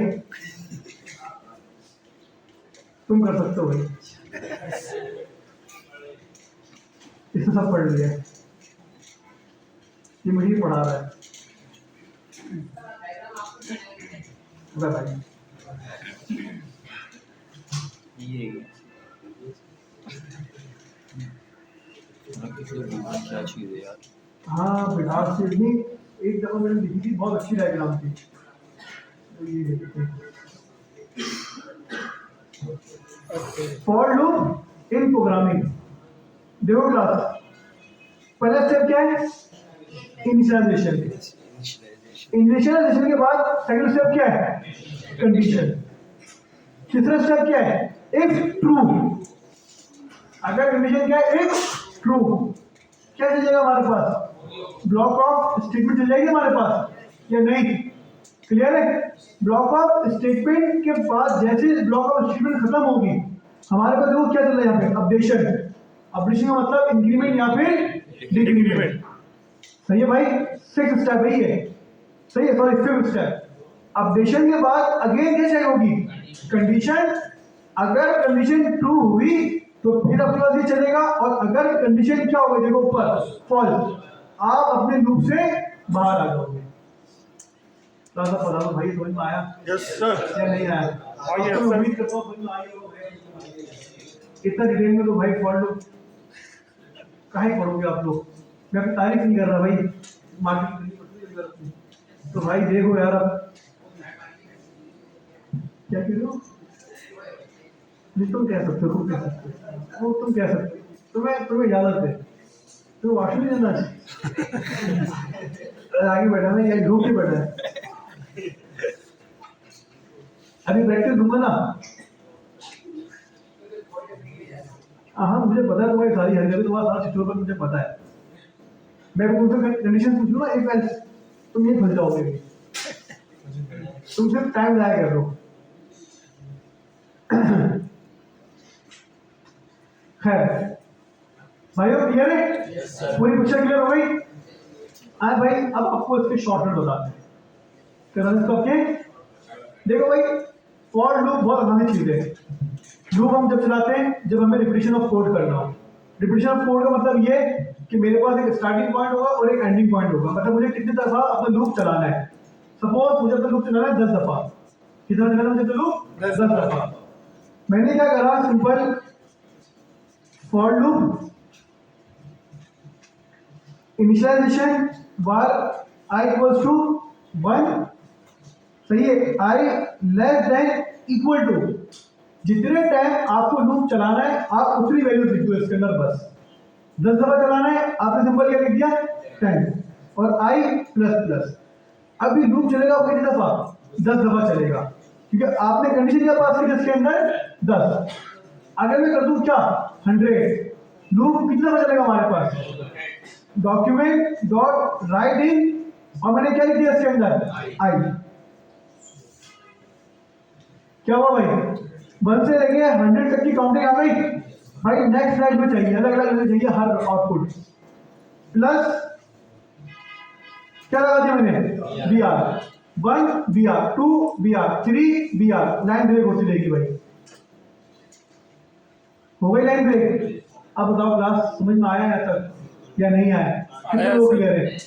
तुम कर सकते हो भाई, इसने सब पढ़ लिया, ये मुझे ही पढ़ा रहा है भाई। क्या चीज़ है यार? हाँ बिहार से नहीं, एक दफा मैंने लिखी थी, बहुत अच्छी डायग्राम थी। तो ये देखते हैं, फॉर लूप इन प्रोग्रामिंग। देखो क्लास, पहला स्टेप क्या है? इनिशियलाइजेशन। इनिशियलाइजेशन के बाद सेकंड स्टेप क्या है? कंडीशन। तीसरा स्टेप क्या है? If true. अगर कंडीशन क्या है? इफ ट्रू, क्या चल जाएगा हमारे पास? ब्लॉक ऑफ स्टेटमेंट चल जाएगी हमारे पास या नहीं? क्लियर है? ब्लॉक ऑफ स्टेटमेंट के बाद जैसे ब्लॉक ऑफ स्टेटमेंट खत्म होगी, हमारे पास देखो क्या चल रहा है यहाँ पे? अपडेशन। अपडेशन का मतलब इंक्रीमेंट या फिर डिक्रीमेंट। सही है भाई? 6th स्टेप है ये, सही है? Sorry 5th step. अपडेशन के बाद अगेन क्या चेक होगी? कंडीशन। अगर कंडीशन ट्रू हुई तो फिर अपने पास ये चलेगा, और अगर कंडीशन क्या होगी? देखो ऊपर फॉल्स, आप अपने लूप से बाहर आ जाओगे। थोड़ा सा पढ़ा लो भाई, समझ में आया? Yes sir. क्या नहीं आया? yes, तो sir. उम्मीद करता हूँ समझ में आई होगा। इतना डिटेल में तो भाई पढ़ लो, काहे पढ़ोगे आप लोग? मैं अपनी तारीफ नहीं कर रहा भाई, मार्केट। तो भाई देखो यार, अब क्या कह रहे हो? नहीं तुम कह सकते हो, तुम कह सकते हो, वो तुम कह सकते हो, तुम्हें इजाजत है, तुम्हें वॉशरूम नहीं जाना चाहिए। आगे बैठा है, या ढूंढ के बैठा है। अभी प्रैक्टिस दूंगा ना। हाँ मुझे पता है तुम्हारी सारी हरकतें, तुम्हारा सारा सिचुएशन मुझे पता है। मैं तुमसे कंडीशन पूछ लूँ ना, इफ एल्स, तुम ये फंस जाओगे, तुम सिर्फ टाइम लाया कर दो। खैर भाइयों, क्लियर है? पूरी पिक्चर क्लियर हो गई? भाई अब आपको इसके शॉर्टकट बताते हैं। क्या नाम इसका? आपके देखो भाई फॉर लूप बहुत आसानी चीज है। लूप हम जब चलाते हैं जब हमें रिपीटिशन ऑफ कोड करना हो। रिपीटिशन ऑफ कोड का मतलब ये कि मेरे पास एक स्टार्टिंग पॉइंट होगा और एक एंडिंग पॉइंट होगा, मतलब मुझे कितनी दफा अपना लूप चलाना है। सपोज मुझे अपना लूप चलाना है 10 दफा। कितना चलाना मुझे लूप? 10 दफा। मैंने क्या करा, simple for loop initialization var I equals to 1, सही है, I less than equal to, जितने टाइम आपको लूप चलाना है आप उतनी वैल्यू लिख दो इसके अंदर बस। 10 दफा चलाना है आपने सिंपल क्या लिख दिया 10 और I प्लस प्लस। अभी लूप चलेगा कितनी दफा? 10 दफा चलेगा, क्योंकि आपने कंडीशन क्या पास की इसके अंदर 10। अगर मैं कर दूं क्या 100, लूप कितना दफा चलेगा हमारे पास? डॉक्यूमेंट डॉट राइट इन और मैंने क्या लिख दिया इसके अंदर आई। क्या हुआ भाई? 1 से लेके 100 तक की काउंटिंग आ गई भाई। नेक्स्ट लाइन में चाहिए अलग अलग चाहिए हर आउटपुट। प्लस क्या लगा दिया मैंने? B R 1 B R 2 B R 3 B R. Line break होती रहेगी भाई। हो गई लाइन ब्रेक। अब बताओ क्लास समझ में आया है तक या नहीं आया? कितने लोग क्लियर है?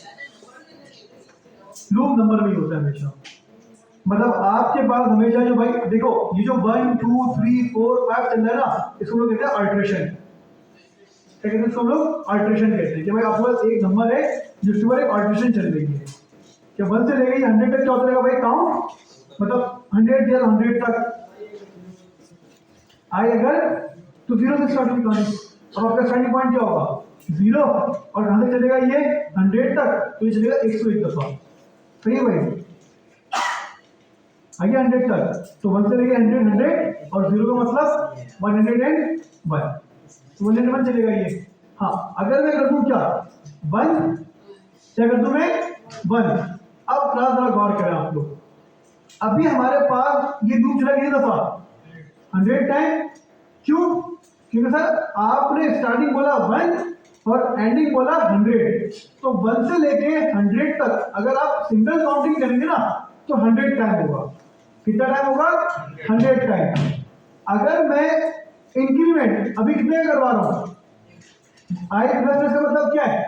लूप नंबर में ही होता है हमेशा, मतलब आपके पास हमेशा जो भाई देखो ये जो 1 2 3 4 5 चल रहा है ना, इसको लोग कहते हैं अल्ट्रेशन। क्या कहते हैं इसको लोग? अल्ट्रेशन कहते हैं कि भाई आपके पास एक नंबर है जिसके ऊपर एक अल्ट्रेशन चल रही है। क्या 1 से लेके 100 तक क्या चलेगा भाई काउंट, मतलब 100 या 100 तक आई अगर तो 0 से स्टार्ट होगी कहानी। अब आपका स्टार्टिंग पॉइंट क्या होगा? 0 और कहां से चलेगा ये 100 तक, तो ये चलेगा 101 दफा। सही है भाई? आगे 100 तक, तो 1 से लेके 100 और 0 का मतलब 101, तो 101 चलेगा ये। हाँ अगर मैं कर दूं क्या 1, क्या कर दूं मैं 1। अब थोड़ा थोड़ा गौर करें आप लोग, अभी हमारे पास ये लूप चला कितनी दफा? 100 टाइम। क्यों? क्योंकि सर आपने स्टार्टिंग बोला 1 और एंडिंग बोला 100, तो 1 से लेके 100 तक अगर आप सिंगल काउंटिंग करेंगे ना तो 100 टाइम होगा। कितना टाइम होगा? 100 टाइम। अगर मैं इंक्रीमेंट अभी कितने करवा रहा हूँ? आई प्लस प्लस का मतलब क्या है?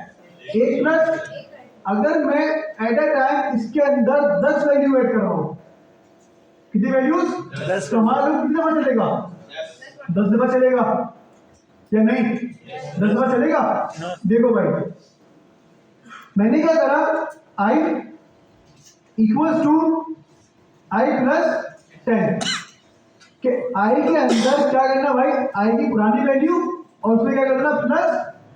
1 प्लस। अगर मैं एट अ टाइम इसके अंदर 10 वैल्यू ऐड कर रहा हूँ, कितनी वैल्यूज? 10। तो हमारा लूप कितने बार चलेगा? 10 दफा चलेगा या नहीं? 10 दफा चलेगा। देखो भाई मैंने क्या करा, I equals to I plus 10 के आई के अंदर क्या करना भाई? आई की पुरानी वैल्यू और उसमें क्या करना प्लस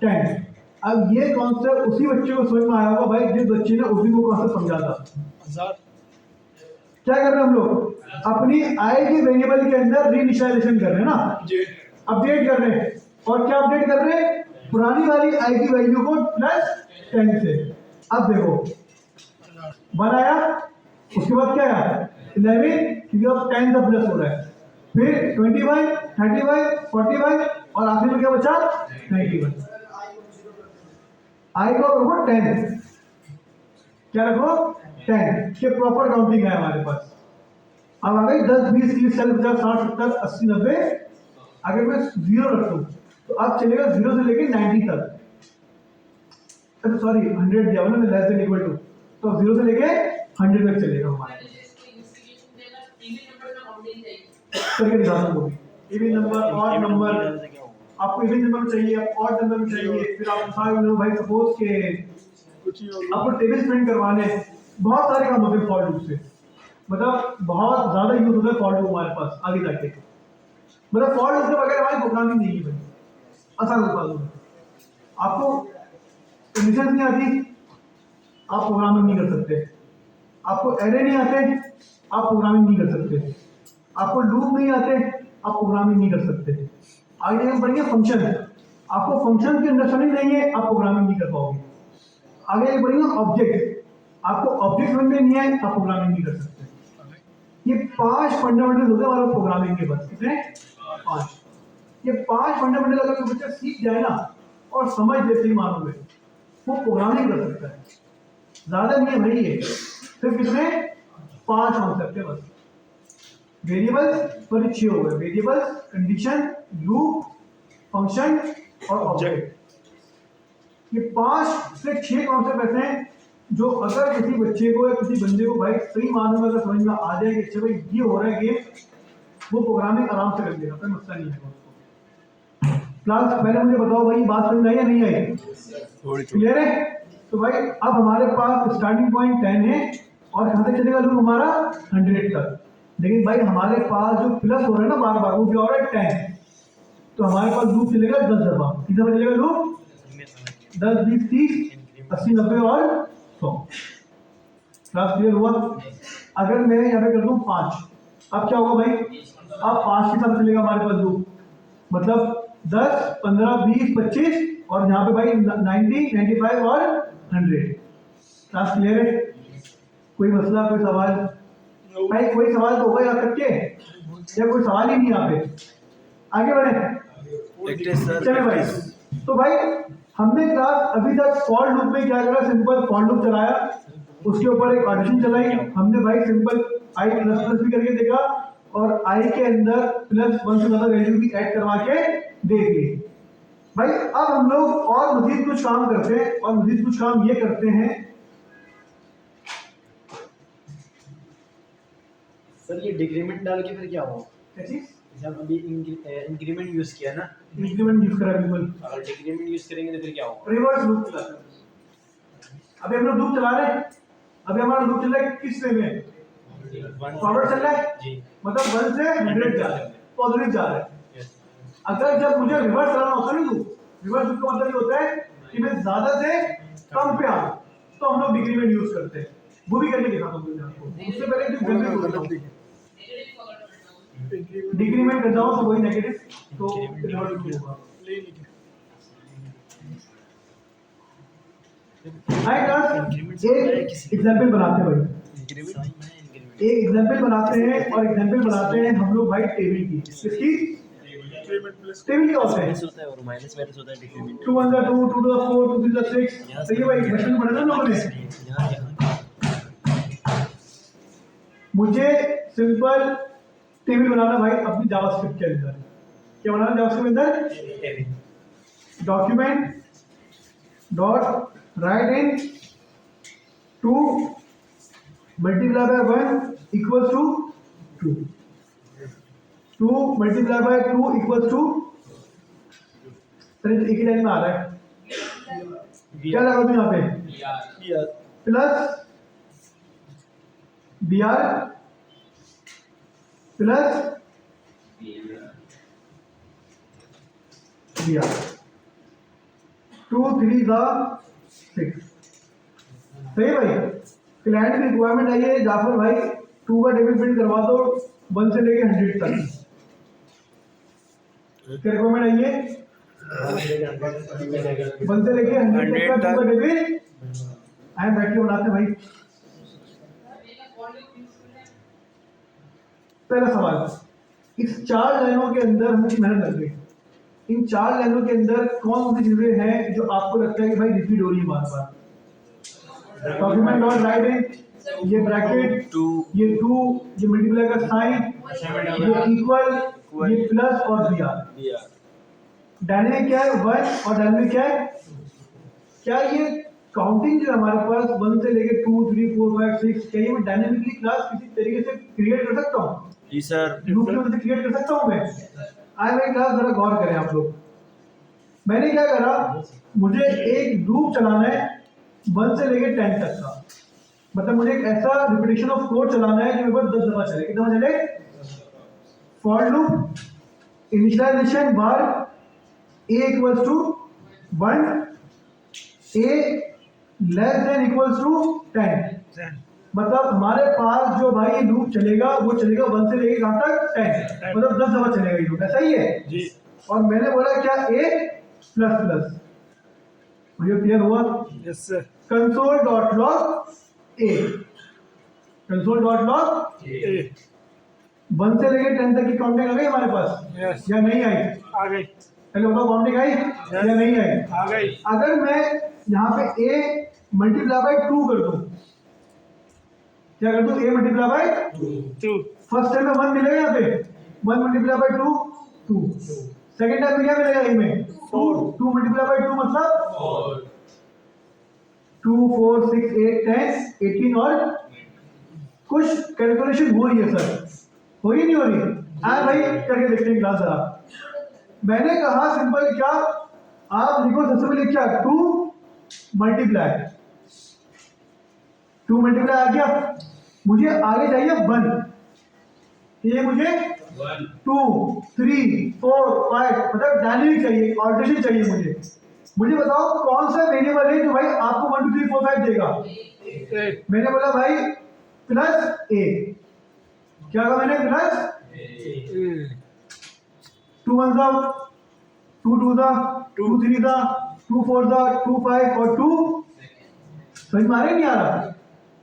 10। अब ये कॉन्सेप्ट उसी बच्चे को समझ में आया होगा भाई जिस बच्चे ने उसी को कॉन्सेप्ट समझा था। क्या कर रहे हैं हम लोग? अपनी आई के वेरिएबल के अंदर रीइनिशियलाइजेशन कर रहे हैं ना, अपडेट कर रहे हैं। और क्या अपडेट कर रहे हैं? पुरानी वाली आई की वैल्यू को प्लस 10 से। अब देखो 1 आया, उसके बाद क्या आया 11, क्योंकि अब 10 का प्लस हो रहा है, फिर 21 31 41 और आखिर में क्या बचा 91। आई को रखो 10, क्या रखो 10 के प्रॉपर काउंटिंग है हमारे पास। अब आ गई 10 20 30 40 50 60 70 80 90। अगर मैं 0 रख दूं तो अब चलेगा 0 से लेके 90 तक। अच्छा सॉरी 100 दिया ना लेस देन इक्वल टू, तो 0 से लेके 100 तक चलेगा हमारा। करके दिखाता हूँ इवन नंबर ऑड नंबर। आपको इवन नंबर चाहिए, ऑड नंबर भी चाहिए, फिर आप सारे भाई सपोज के आपको टेबल प्रिंट करवाने, बहुत सारे काम होते हैं फॉर लूप से। मतलब बहुत ज्यादा यूज होता है फॉर लूप हमारे पास आगे जाके। मतलब फॉर लूप के बगैर हमारी प्रोग्रामिंग नहीं है भाई। आसान अल्फाज में आपको कंडीशंस नहीं आती आप प्रोग्रामिंग नहीं कर सकते, आपको एरे नहीं आते आप प्रोग्रामिंग नहीं कर सकते, आपको लूप नहीं आते आप प्रोग्रामिंग नहीं कर सकते। आगे हम पढ़ेंगे फंक्शन, आपको फंक्शन की अंडरस्टैंडिंग नहीं है आप प्रोग्रामिंग नहीं कर पाओगे। आगे पढ़ेंगे ऑब्जेक्ट, आपको ऑब्जेक्ट समझ में नहीं है आप प्रोग्रामिंग नहीं कर सकते। ये 5 फंडामेंटल्स होते हैं हमारे प्रोग्रामिंग के बस। कितने? 5। ये 5 फंडामेंटल अगर कोई बच्चा सीख जाए ना और समझ ले सही मानों में, वो प्रोग्रामिंग कर सकता है। ज्यादा नहीं है भाई, ये सिर्फ कितने 5 कॉन्सेप्ट है बस। वेरिएबल्स पर 6 हो गए, वेरिएबल्स, कंडीशन, लूप, फंक्शन और ऑब्जेक्ट। ये 5 से 6 कॉन्सेप्ट ऐसे हैं जो अगर किसी बच्चे को या किसी बंदे को भाई सही मानने में अगर समझ में आ जाए कि अच्छा भाई ये हो रहा है गेम, वो प्रोग्रामिंग आराम से कर देगा, कोई मसला नहीं है उसको। क्लास पहले मुझे बताओ भाई बात समझ में आई या नहीं आई? क्लियर है? तो भाई अब हमारे पास स्टार्टिंग पॉइंट 10 है और कहाँ तक चलेगा लूप हमारा 100 तक। लेकिन भाई हमारे पास जो प्लस हो रहा है ना बार बार, वो क्या हो रहा है 10, तो हमारे पास लूप चलेगा 10 दफा। कितना दफा चलेगा लूप? 10, 20, 30, 80, 90 और 100। क्लास क्लियर हुआ? अगर मैं यहाँ पे कर दूँ 5, अब क्या होगा भाई? अब 5 के साथ चलेगा हमारे पास लूप, मतलब 10, 15, 20, 25 और यहाँ पे भाई 90, 95 और 100। क्लास क्लियर है? कोई मसला, कोई सवाल? भाई कोई सवाल तो होगा यहाँ तक के, या कोई सवाल ही नहीं यहाँ पे? आगे बढ़े चले भाई। तो भाई हमने क्लास अभी तक फॉर लूप में क्या करा, सिंपल फॉर लूप चलाया, उसके ऊपर एक ऑडिशन चलाई हमने भाई, सिंपल आई प्लस प्लस भी करके देखा और आई के अंदर +1 से ज्यादा वैल्यू भी ऐड करवा के देख ली। भाई अब हम लोग और मजीद कुछ काम करते हैं, और मजीद कुछ काम ये करते हैं। सर ये डिक्रीमेंट डाल के फिर क्या हुआ? क्या चीज? जब अभी इंक्रीमेंट यूज किया ना, इंक्रीमेंट यूज करा बिल्कुल, अगर डिक्रीमेंट यूज करेंगे तो फिर क्या होगा? रिवर्स लूप चलाते हैं। अभी हम लोग लूप चला रहे हैं, अभी हमारा लूप चल रहा है किस वे में? फॉरवर्ड चल रहा है जी, मतलब 1 से 100 जा रहा है, पॉजिटिव जा रहा है। अगर जब मुझे रिवर्स चलाना होता है ना लूप, रिवर्स लूप का मतलब ये होता है कि मैं ज्यादा से कम पे आऊं, तो हम लोग डिक्रीमेंट यूज करते हैं। वो भी करके दिखाता हूं आपको। उससे पहले जो गलत डिक्रीमेंट कर जाओ तो वही नेगेटिव, तो रिवर्स होगा। हाय क्लास, एक एग्जांपल बनाते हैं भाई, एक एग्जांपल बनाते हैं और एग्जांपल बनाते हैं हम लोग भाई टेबल की। किसकी? टेबल क्या होता है? होता है और माइनस होता है डिक्रीमेंट। 2 1 2 2 2 4 2 3 6। तो ये भाई क्वेश्चन पढ़ा ना लोगों ने। मुझे सिंपल टेबल बनाना भाई अपनी जावास्क्रिप्ट के अंदर। क्या बनाना जावास्क्रिप्ट के अंदर? Document dot write in 2 multiply by 1 equals to 2, 2 multiply by 2 equals to, एक ही लाइन में आ रहा है, क्या लगा दूं यहाँ पे? Plus B R plus B R, 2 3 का 6। सही भाई? क्लाइंट की रिक्वायरमेंट आई है जाफर भाई 2 का टेबल प्रिंट करवा दो 1 से लेके 100 तक। क्या रिक्वायरमेंट आई है? 1 से लेके 100 तक का 2 का टेबल आए बैठ के बनाते भाई। पहला सवाल, इस 4 लाइनों के अंदर हमें मेहनत लग गई, इन 4 लाइनों के अंदर कौन सी चीजें हैं जो आपको लगता है कि भाई रिपीट हो रही है बार बार? डॉक्यूमेंट डॉट राइट इन, ये ब्रैकेट, ये 2, ये मल्टीप्लाई का साइन, ये इक्वल, ये प्लस और बी आर। डायनेमिक क्या है? 1 और डायनेमिक क्या है? क्या ये काउंटिंग जो हमारे पास 1 से लेके 2 3 4 5 6, क्या ये मैं डायनेमिकली क्लास किसी तरीके से क्रिएट कर सकता हूँ? जी सर, लूप की मदद से क्रिएट कर सकता हूँ मैं? आए भाई क्लास जरा गौर करें आप लोग। मैंने क्या करा, मुझे एक लूप चलाना है 1 से लेके 10 तक का, मतलब मुझे एक ऐसा रिपीटेशन ऑफ कोड चलाना है जो मेरे पास 10 दफा चले। कितना दफा चले? For loop initialization var a equals to 1, a less than equals to 10, मतलब हमारे पास जो भाई ये लूप चलेगा वो चलेगा 1 से लेके कहाँ तक? 10, मतलब 10 दफा चलेगा ये लूप। ऐसा ही है जी। और मैंने बोला क्या? a plus plus. मुझे क्लियर हुआ? Yes sir. Console dot log a, console dot log A 1 से लेके 10 तक की काउंटिंग आ गई हमारे पास? यस, या नहीं आई? आ गई, पहले बताओ काउंटिंग आई या नहीं आई? आ गई। अगर मैं यहाँ पे a मल्टीप्लाई बाय 2 कर दूं, क्या कर दूं? a multiply by 2 first time में 1 मिलेगा यहाँ पे 1 मल्टीप्लाई बाय 2 2 सेकंड टाइम में क्या मिलेगा इनमें 2 मल्टीप्लाई बाय 2 मतलब 2 4 6 8 10 18 और कुछ कैलकुलेशन हो रही है सर, हो रही नहीं हो रही? आए भाई करके देखते हैं क्लास जरा। मैंने कहा सिंपल क्या, आप लिखो सबसे पहले क्या 2 मल्टीप्लाई 2 मल्टीप्लाई आ गया, मुझे आगे चाहिए 1, ये मुझे 2 3 4 5 मतलब डायनेमिक चाहिए, ऑल्टरेशन चाहिए मुझे बताओ कौन सा वेरिएबल है जो भाई आपको 1 2 3 4 5 देगा? मैंने बोला भाई प्लस ए, क्या कहा मैंने? प्लस 2 1 दा 2 2 दा 2 3 दा 2 4 दा 2 5 और 2 समझ में आ रहा नहीं आ रहा?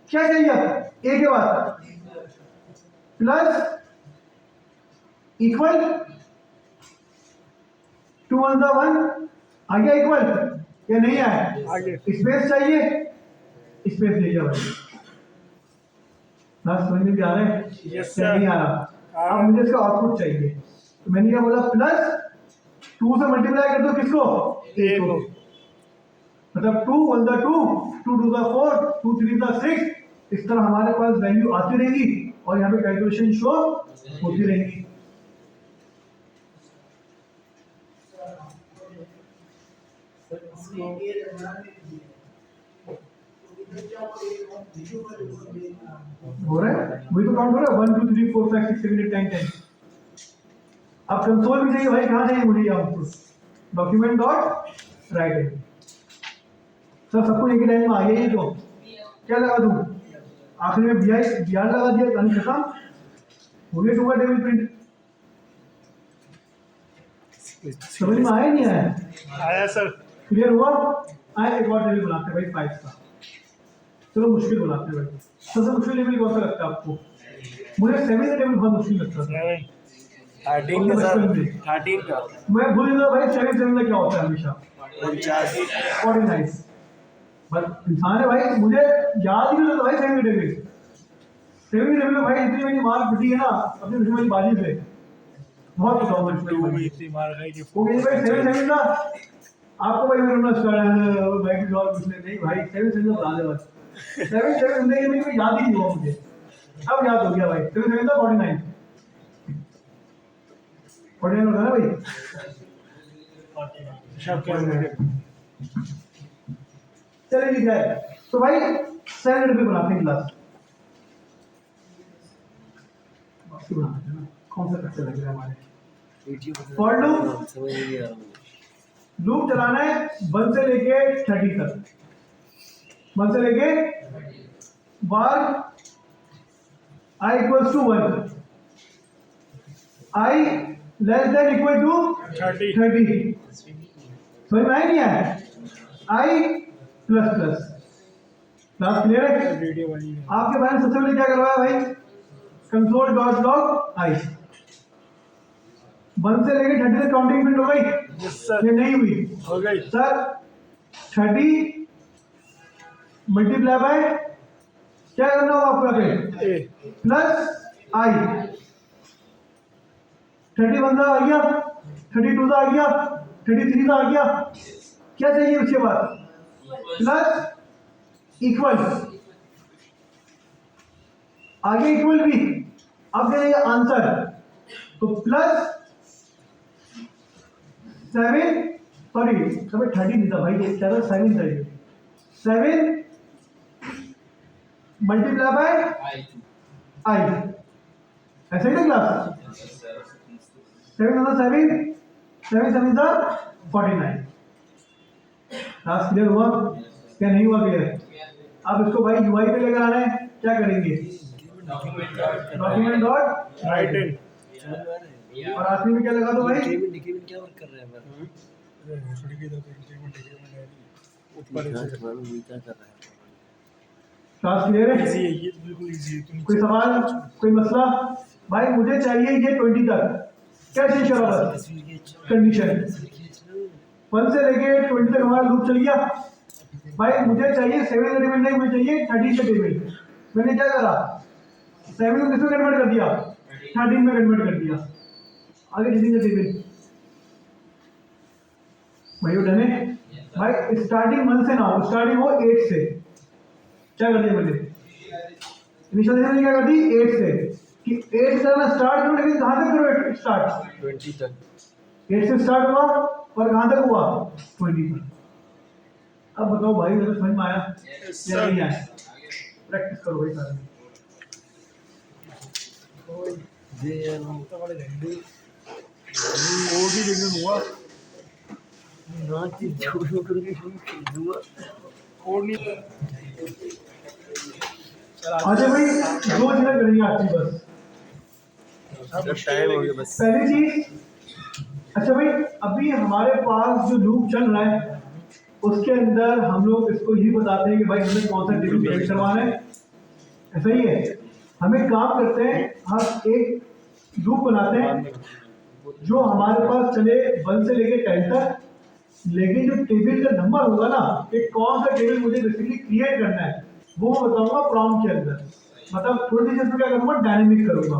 क्या चाहिए अब ए के बाद प्लस इक्वल 2 1 दा 1 आ गया इक्वल या नहीं आया? स्पेस चाहिए, स्पेस दे दिया भाई। ना समझ में भी आ रहा है? Yes, या नहीं आ रहा? अब मुझे इसका आउटपुट चाहिए, तो मैंने क्या बोला प्लस 2 से मल्टीप्लाई कर दो किसको? ए को, मतलब 2 1 दा 2 2 2 दा 4 2 3 दा 6, इस तरह हमारे पास वैल्यू आती रहेगी और यहाँ पे कैलकुलेशन शो होती रहेगी। हो रहा है, वही तो काउंट हो रहा है 1 2 3 4 5 6 7 8 9 10। अब कंसोल भी चाहिए भाई, कहाँ चाहिए मुझे? आपको डॉक्यूमेंट डॉट राइट सर, सबको एक ही लाइन में आ गया। ये तो क्या लगा दूं आखिर में बिहार लगा दिया, कहानी खत्म हो गया। 2 का टेबल प्रिंट समझ में आया नहीं आया? आया सर। क्लियर हुआ? आया एक और टेबल बनाते हैं भाई 5 का। चलो मुश्किल बनाते हैं भाई। सबसे मुश्किल टेबल कौन सा लगता है आपको? मुझे 7 का टेबल बहुत मुश्किल लगता है। 13 का सर, 13 का मैं भूल गया भाई 7 का क्या होता है हमेशा 49। बस इंसान है भाई, मुझे याद ही नहीं रहता भाई 7 का टेबल में भाई इतनी मेरी मार पिटी है ना अपनी दुश्मन बाजी से, बहुत बताऊँ मैं इतनी मार खाई कि वो कहीं भाई 7 ना आपको भाई मेरे पास भाई की जवाब पूछने नहीं भाई 7 बता दे बस। 7 जिंदगी में कोई याद ही नहीं हुआ मुझे, अब याद हो गया भाई। 7 था 49 होता है ना भाई। चलिए ठीक है, तो भाई 7 रुपये बनाते हैं क्लास बनाते हैं ना, कौन सा कच्चा लग रहा है हमारे? फॉर लूप चलाना है 1 से लेके 30 तक, 1 से लेके बार I equals to 1, I less than equal to 30। समझ में आया नहीं आया? I plus plus class clear है? आपके भाई ने सबसे पहले क्या करवाया भाई? कंसोल डॉट लॉग आई 1 से लेके 30 तक काउंटिंग प्रिंट हो गई? ये नहीं हुई? हो गई सर 30 मल्टीप्लाई बाय क्या करना होगा आपको यहाँ पे? प्लस आई 31 आ गया, 32 आ गया, 33 आ गया, क्या चाहिए उसके बाद? प्लस इक्वल, आगे इक्वल भी, अब क्या चाहिए? आंसर। तो प्लस 7 सॉरी 30 नहीं था भाई, ये क्या था 7 था, 7 मल्टीप्लाई बाय आई, ऐसा ही था क्लास? 7 7 था 49। क्लास क्लियर हुआ क्या नहीं हुआ? क्लियर। अब इसको भाई यूआई पे लेकर आना है, क्या करेंगे? डॉक्यूमेंट डॉट राइट इन और आखिरी में क्या लगा दो भाई? डिक्रीमेंट क्या वर्क कर रहे हैं ऊपर क्लास क्लियर है? इजी है, ये बिल्कुल इजी है। कोई सवाल, कोई मसला? भाई मुझे चाहिए ये 20 तक, क्या चीज करो बस? कंडीशन 1 से लेके 20 तक हमारा लूप चल गया। भाई मुझे चाहिए 7 एलिमेंट नहीं, मुझे चाहिए 30 के टेबल। मैंने क्या करा? 7 को किसमें कन्वर्ट कर दिया? 13 में कन्वर्ट कर दिया। आगे डिजिंग टेबल भाई डन है भाई। स्टार्टिंग 1 से ना हो, स्टार्टिंग हो 8 से। क्या कर दिया मैंने इनिशियलाइजेशन क्या कर दी 8 से कि 8 से ना स्टार्ट करो, लेकिन कहां तक करो स्टार्ट 20 तक। 8 से स्टार्ट हुआ और कहां तक हुआ 20 तक। अब बताओ भाई मुझे समझ में आया या नहीं आया? प्रैक्टिस करो भाई सारे। वो भी लेकिन हुआ और नहीं। अच्छा भाई 2 चीजें करेंगे आपकी बस। टाइम हो गया बस। पहली चीज, अच्छा भाई अभी हमारे पास जो लूप चल रहा है उसके अंदर हम लोग इसको ये बताते हैं कि भाई हमें कौन सा टेबल क्रिएट करवाना है, ऐसा ही है। हम एक काम करते हैं, हम एक लूप बनाते हैं जो हमारे पास चले 1 से लेके 10 तक, लेकिन जो टेबल का नंबर होगा ना कि कौन सा टेबल मुझे बेसिकली क्रिएट करना है वो मैं बताऊंगा प्रॉम्प्ट के अंदर। मतलब थोड़ी सी इसमें क्या करूंगा, डायनेमिक करूंगा।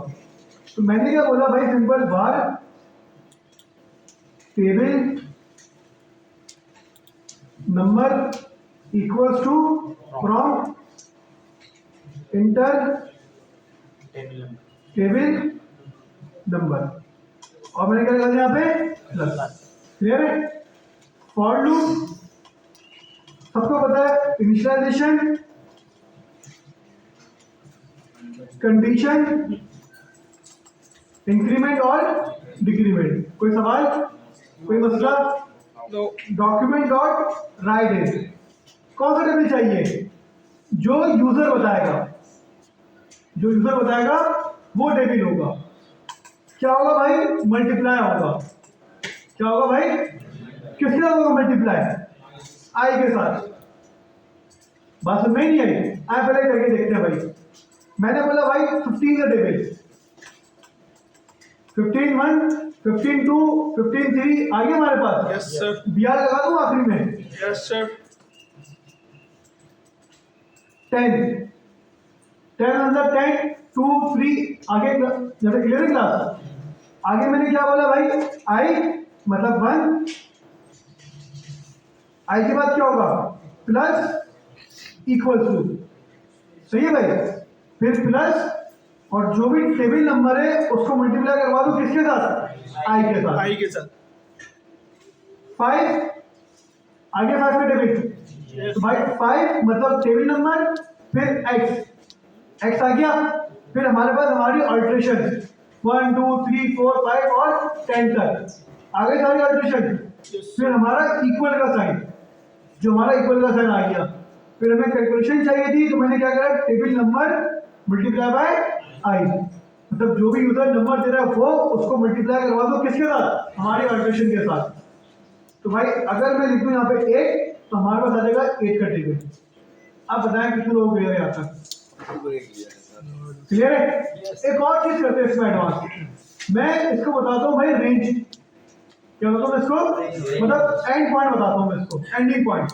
तो मैंने क्या बोला भाई, simple var table number equals to prompt enter table number, और मैंने क्या कर यहाँ पे प्लस। क्लियर है? फॉर लूप सबको पता है, इनिशियलाइजेशन, कंडीशन, इंक्रीमेंट और डिक्रीमेंट। कोई सवाल, कोई मसला? डॉक्यूमेंट डॉट राइट इज कौन सा टेबल चाहिए? जो यूजर बताएगा, जो यूजर बताएगा वो टेबल होगा। क्या होगा भाई? मल्टीप्लाई होगा। क्या होगा भाई? किसके साथ होगा मल्टीप्लाई? आई के साथ। बात समझ में नहीं आई? आई पहले करके देखते हैं भाई। मैंने बोला भाई 15 का टेबल, 15 1, 15 2, 15 3 आगे हमारे पास। Yes sir. बियार लगा दूं आखिरी में। Yes sir. 10 10 अंदर 10 2 3 आगे जैसे क्लियर है क्लास? आगे मैंने क्या बोला भाई? आई मतलब 1, आई के बाद क्या होगा? Plus equal to. सही है भाई? फिर प्लस और जो भी टेबल नंबर है उसको मल्टीप्लाई करवा दो किसके साथ? आई के साथ। आई के साथ 5 आगे 5 का टेबल, तो भाई 5 मतलब टेबल नंबर, फिर x आ गया। फिर हमारे पास हमारी अल्ट्रेशन 1 2 3 4 5 और 10 तक आ गई सारी अल्ट्रेशन। फिर हमारा इक्वल का साइन, जो हमारा इक्वल का साइन आ गया। फिर हमें कैलकुलेशन चाहिए थी, तो मैंने क्या करा? टेबल नंबर मल्टीप्लाई बाय आई, मतलब जो भी यूजर नंबर दे रहा है वो उसको मल्टीप्लाई करवा दो किसके साथ? हमारी अल्ट्रेशन के साथ। तो भाई अगर मैं लिख दूं यहाँ पे 8 तो हमारे पास आ जाएगा 8 का टेबल। आप बताएं कितने लोग क्लियर है यहाँ तक? क्लियर है? एक और चीज करते हैं इसमें एडवांस। मैं इसको बताता हूँ भाई रेंज। क्या बताता हूँ इसको? मतलब एंड पॉइंट बताता हूँ मैं इसको, एंडिंग पॉइंट।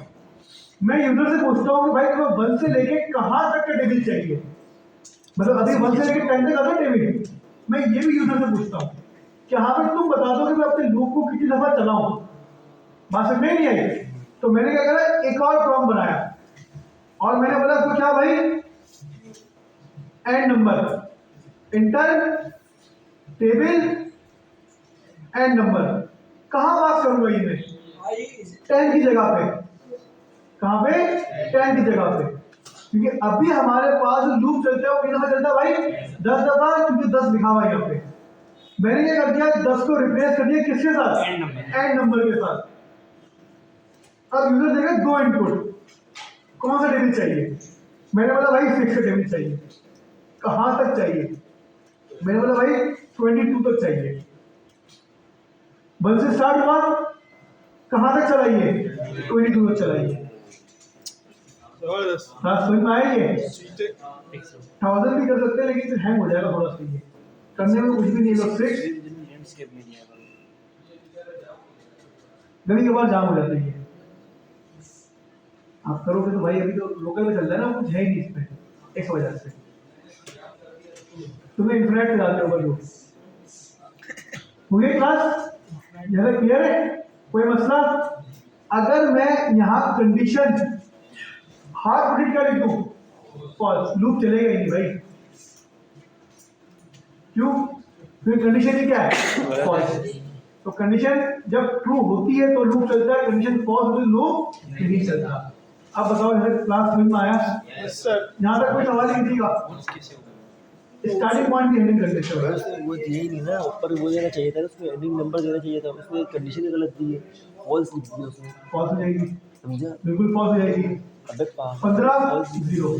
मैं यूजर से पूछता हूँ कि भाई तुम्हें 1 से लेके कहाँ तक का टेबल चाहिए, मतलब अभी 1 से लेके 10 तक आता टेबल। मैं ये भी यूजर से पूछता हूँ कि हाँ भाई तुम बता दो कि मैं अपने लूप को कितनी दफा चलाऊं। बात समझ में नहीं आई? तो मैंने क्या करा? एक और प्रॉम्प्ट बनाया और मैंने बोला तो क्या भाई? And number inter table and number. कहाँ पास करूंगा ये मैं? 10 की जगह पे। कहाँ पे? 10 की जगह पे। क्योंकि अभी हमारे पास लूप चलता है वो कितना चलता है भाई? 10 दफा, क्योंकि 10 लिखा हुआ है यहाँ पे। मैंने क्या कर दिया? 10 को रिप्लेस कर दिया किसके साथ? एंड नंबर के साथ। अब यूजर देगा 2 इनपुट, कौन सा टेबल चाहिए? मैंने बोला भाई 6 का टेबल चाहिए। कहाँ तक चाहिए? मैंने बोला भाई 22 तक चाहिए। 1 से स्टार्ट हुआ, कहाँ तक चलाइए? 22 तक चलाइए। समझ में आएगी? 1000 भी कर सकते हैं लेकिन फिर हैंग हो जाएगा थोड़ा सा। ये करने में कुछ भी नहीं लोग से कभी कभार जाम हो जाते हैं। आप करोगे तो भाई अभी तो लोकल में चल रहा है ना, कुछ है ही नहीं इसमें, इस वजह से। तुम्हें इन्फिनिट से जाते हो लूप। हो गई क्लास? ज़्यादा क्लियर है? कोई मसला? अगर मैं यहाँ कंडीशन हार्ड प्रोडक्ट का लिखूं, फॉल्स, लूप चलेगा ही नहीं भाई। क्यों? क्योंकि कंडीशन ही क्या है? फॉल्स। तो कंडीशन जब ट्रू होती है तो लूप चलता है, कंडीशन फॉल्स होती है लूप नहीं चलता। अब बताओ इधर क्लास समझ में आया? Yes sir. यहाँ तक कोई सवाल नहीं थी? स्टार्टिंग पॉइंट की हेडिंग कर देते हो। वो यही नहीं ना, ऊपर वो देना चाहिए था, उसमें एंडिंग नंबर देना चाहिए था, उसमें कंडीशन ही गलत दी है, फॉल्स लिख दिया उसने। फॉल्स हो जाएगी, समझा? बिल्कुल फॉल्स हो जाएगी। अबे 15 0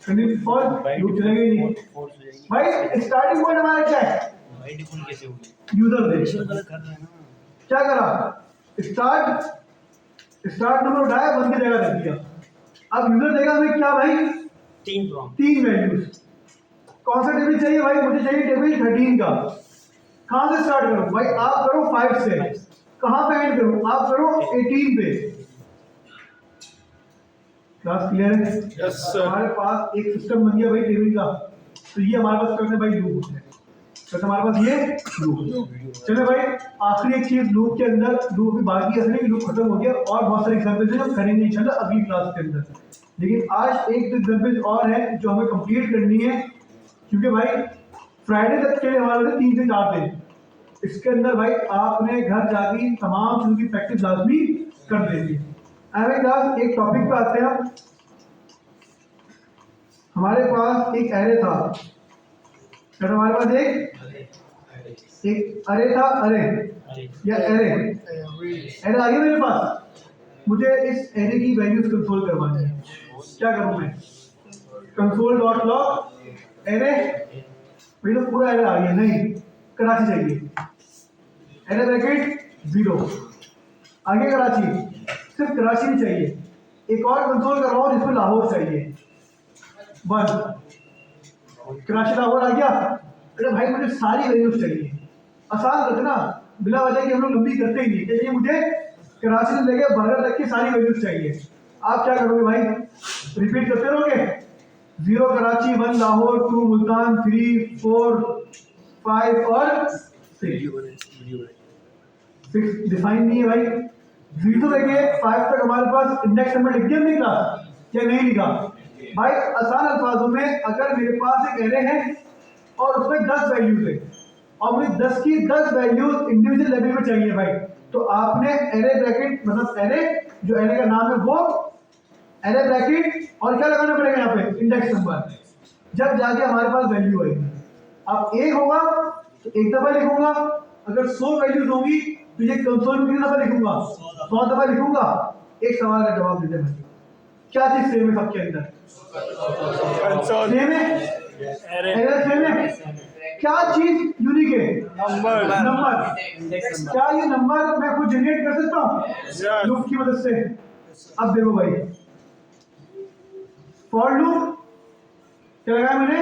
कंडीशन फॉल्स, लूप चलेगा ही नहीं फॉल्स हो जाएगी भाई। स्टार्टिंग पॉइंट हमारा क्या है? बाय डिफॉल्ट कैसे होगी? यूजर दे कंडीशन गलत कर रहे हैं ना। क्या करा? स्टार्ट नंबर उठाया, 1 की जगह रख दिया। अब यूजर देगा हमें क्या भाई? 3 वैल्यूज। कौन सा टेबल चाहिए भाई? मुझे चाहिए टेबल 13 का। कहां से स्टार्ट करूं भाई? आप करो 5 से। कहां पे एंड करूं? आप करो 18 पे। क्लास क्लियर है? Yes sir. हमारे पास एक सिस्टम बन गया भाई टेबल का। तो ये हमारे पास करते भाई लूप है, तो हमारे पास ये लूप। चलो भाई, आखिरी एक चीज लूप के अंदर, लूप भी बाकी असली लूप खत्म हो गया, और बहुत सारे एग्जांपल्स हैं हम करेंगे इंशाल्लाह अगली क्लास के अंदर। लेकिन आज एक दो एग्जांपल्स और है जो हमें कंप्लीट करनी है, क्योंकि भाई फ्राइडे तक के लिए हमारे 3 से 4 दिन। इसके अंदर भाई आपने घर जाके तमाम चीजों की प्रैक्टिस लाजमी कर देनी है। क्लास एक टॉपिक पे आते हैं हम। हमारे पास एक एरे था, हमारे पास एक अरे था, अरे या एरे आ गया मेरे पास। मुझे इस एरे की वैल्यूज कंसोल करवानी है। क्या करूं मैं? कंसोल डॉट लॉग एरे, तो पूरा एरे आ गया, नहीं कराची चाहिए। एरे ब्रैकेट 0 आगे कराची, सिर्फ कराची नहीं चाहिए। एक और कंसोल करवाओ जिसमें लाहौर चाहिए, 1। कराची लाहौर आ गया। अरे भाई मुझे सारी वैल्यूज चाहिए। आसान रखना, बिना वजह की हम लोग लंबी करते ही नहीं। चाहिए मुझे कराची से लेके बर्गर तक की सारी वैल्यूज चाहिए। आप क्या करोगे भाई? रिपीट करते रहोगे। 0 कराची, 1 लाहौर, 2 मुल्तान, 3 4 5 और 6 डिफाइन नहीं है भाई। 0 लेके 5 तक हमारे पास इंडेक्स नंबर लिख दिया, नहीं लिखा या नहीं लिखा भाई? आसान अल्फाजों में, अगर मेरे पास एक एरे है और उसमें 10 वैल्यूज है और मुझे 10 की 10 वैल्यूज इंडिविजुअल लेवल पे चाहिए भाई, तो आपने एरे ब्रैकेट, मतलब एरे जो एरे का नाम है वो एरे ब्रैकेट, और क्या लगाना पड़ेगा यहाँ पे? Index number. जब जाके हमारे पास वैल्यू आएगी, अब 1 होगा तो 1 दफा लिखूंगा। अगर 100 वैल्यूज होंगी तो ये कंसोल में कितनी दफा लिखूंगा? 100 दफा लिखूंगा। एक सवाल का जवाब दीजिए भाई, क्या चीज सेम है सबके अंदर? सेम है, एरे सेम है। क्या चीज यूनिक है? नंबर। क्या ये नंबर मैं खुद जनरेट कर सकता हूँ लूप की मदद से? अब देखो भाई, फॉर लूप क्या लगाया मैंने?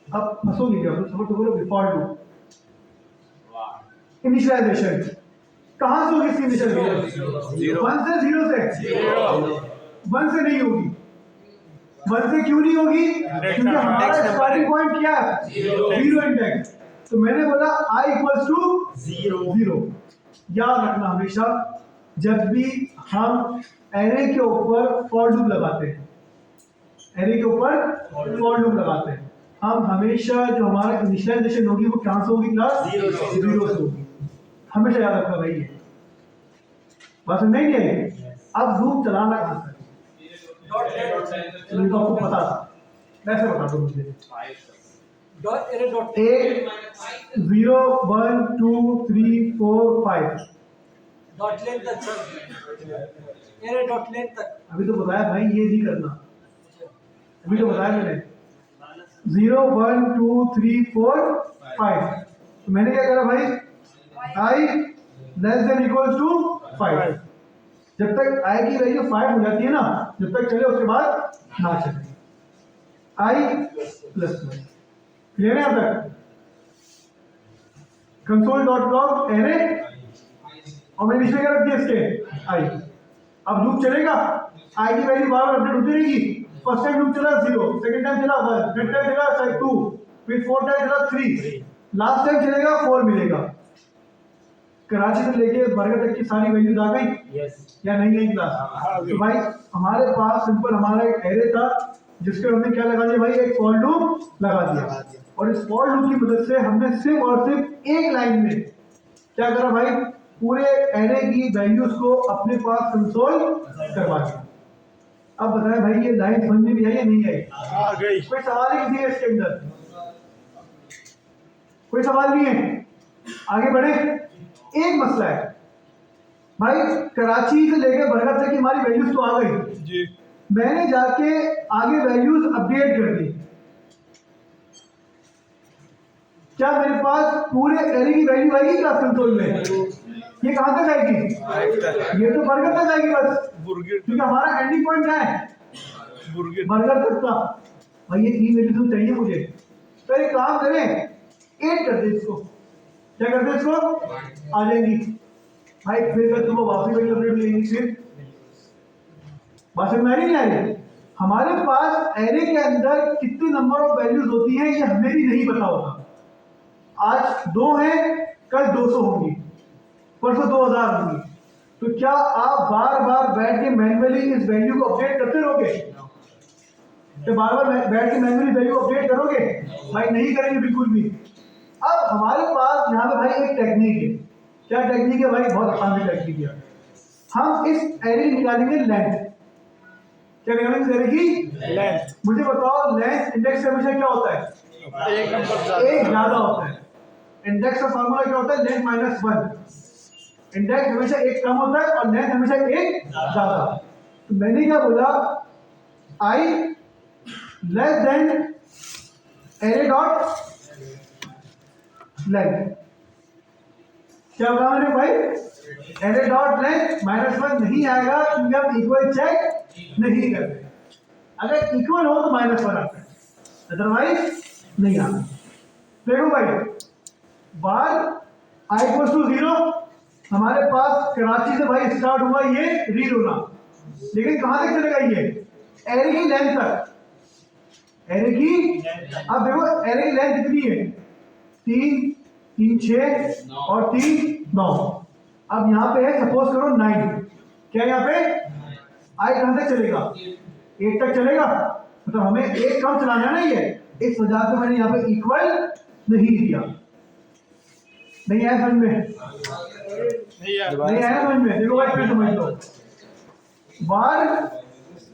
अब हंसोगे क्या? समझ तो बोलो। फॉर लूप इनिशियलाइजेशन कहां से होगी? इसकी इनिशियलाइजेशन 1 से 0 से 1 से नहीं होगी। 1 से क्यों नहीं होगी? क्योंकि हमारा स्टार्टिंग पॉइंट क्या है? 0 इंडेक्स। तो मैंने बोला i = 0। याद रखना हमेशा, जब भी हम एरे के ऊपर फॉर लूप लगाते हैं, एरे के ऊपर फॉर लूप लगाते हैं, हम हमेशा जो हमारा इनिशियलाइजेशन होगी वो कहां से होगी? क्लास 0 से होगी। हमेशा याद रखना भाई ये बात। नहीं है अब लूप चलाना कहां से? तो आपको पता था, वैसे बता दो मुझे। A 0 1 2 3 4 5 डॉट लेन तक सर, एरे डॉट लेन तक। अभी तो बताया भाई, ये नहीं करना। अभी तो बताया मैंने 0 1 2 3 4 5। तो मैंने क्या करा भाई? i <= 5। जब तक i की वैल्यू 5 हो जाती है ना, जब तक चले उसके बाद ना चले। i++ क्लियर है? अब तक कंसोल डॉट लॉग एरे, और मैंने इसमें क्या रख दिया? इसके i। अब लूप चलेगा, i की वैल्यू बार बार अपडेट होती रहेगी, फर्स्ट टाइम लूप चला 0, सेकंड टाइम चला 1, थर्ड टाइम चला 2, फिर फोर्थ टाइम चला 3, लास्ट टाइम चलेगा 4 मिलेगा। कराची से लेके बरगढ़ तक की सारी वैल्यूज आ गई या नहीं गई क्लास? तो भाई हमारे पास सिंपल हमारा एक एरे था जिसके हमने क्या लगा दिया भाई, एक फॉर लूप लगा दिया, और इस फॉर लूप की मदद से हमने सिर्फ और सिर्फ एक लाइन में क्या करा भाई, पूरे एरे की वैल्यूज को अपने पास कंसोल करवा दिया। अब बताएं भाई ये लाइन समझ में भी आई या नहीं आई? आ गई। कोई सवाल ही नहीं है इसके अंदर? कोई सवाल नहीं है? आगे बढ़े। एक मसला है भाई, कराची से लेकर बरगढ़ तक की हमारी वैल्यूज तो आ गई जी, मैंने जाके आगे वैल्यूज अपडेट कर दी, क्या मेरे पास पूरे एरे की वैल्यू आएगी क्लास कंसोल में? ये कहां तक आएगी? ये तो बरगढ़ तक आएगी बस, क्योंकि हमारा एंडिंग पॉइंट क्या है? बरगढ़ तक का। भाई ये 3 वैल्यूज चाहिए मुझे, तो एक काम करें, ऐड कर दे इसको। क्या करते हैं इसको? आ जाएंगी भाई, फिर कर तुम वापसी वैल्यू अपडेट लेंगी, फिर बात में नहीं आ रही। हमारे पास एरे के अंदर कितने नंबर ऑफ वैल्यूज होती हैं ये हमें भी नहीं पता होता। आज 2 हैं, कल 200 होंगी, परसों 2000 होंगी, तो क्या आप बार बार बैठ के मैन्युअली इस वैल्यू को अपडेट करते रहोगे? तो बार बार बैठ के मैन्युअली वैल्यू अपडेट करोगे? भाई नहीं करेंगे बिल्कुल भी। अब हमारे पास यहाँ पे भाई एक टेक्निक है। क्या टेक्निक है भाई? बहुत आसान सी टेक्निक है। हम इस एरे निकालेंगे लेंथ। क्या निकालेंगे एरे की लेंथ? मुझे बताओ लेंथ इंडेक्स हमेशा क्या होता है? एक नंबर एक ज्यादा होता है। इंडेक्स का फार्मूला क्या होता है? Length minus 1। इंडेक्स हमेशा एक कम होता है और लेंथ हमेशा एक ज्यादा। तो मैंने क्या बोला, i less than array dot length. क्या होगा मैंने भाई? एरे डॉट लेंथ माइनस 1 नहीं आएगा क्योंकि हम इक्वल चेक नहीं करते। अगर इक्वल हो तो माइनस 1 आता है, अदरवाइज नहीं आता। देखो भाई, बार आई इक्वल टू 0, हमारे पास कराची से भाई स्टार्ट हुआ ये रीड होना, लेकिन कहां तक चलेगा ये? एरे की लेंथ तक। एरे की, अब देखो एरे की लेंथ कितनी है? 3, 3, 6 और 3, 9। अब यहाँ पे है सपोज करो 9। क्या यहाँ पे आई कहां तक चलेगा? 8 तक चलेगा, मतलब हमें एक कम चलाना है ना ये, इस वजह से मैंने यहाँ पे इक्वल नहीं दिया। नहीं आया समझ में? नहीं आया समझ में? देखो भाई फिर समझ लो। बार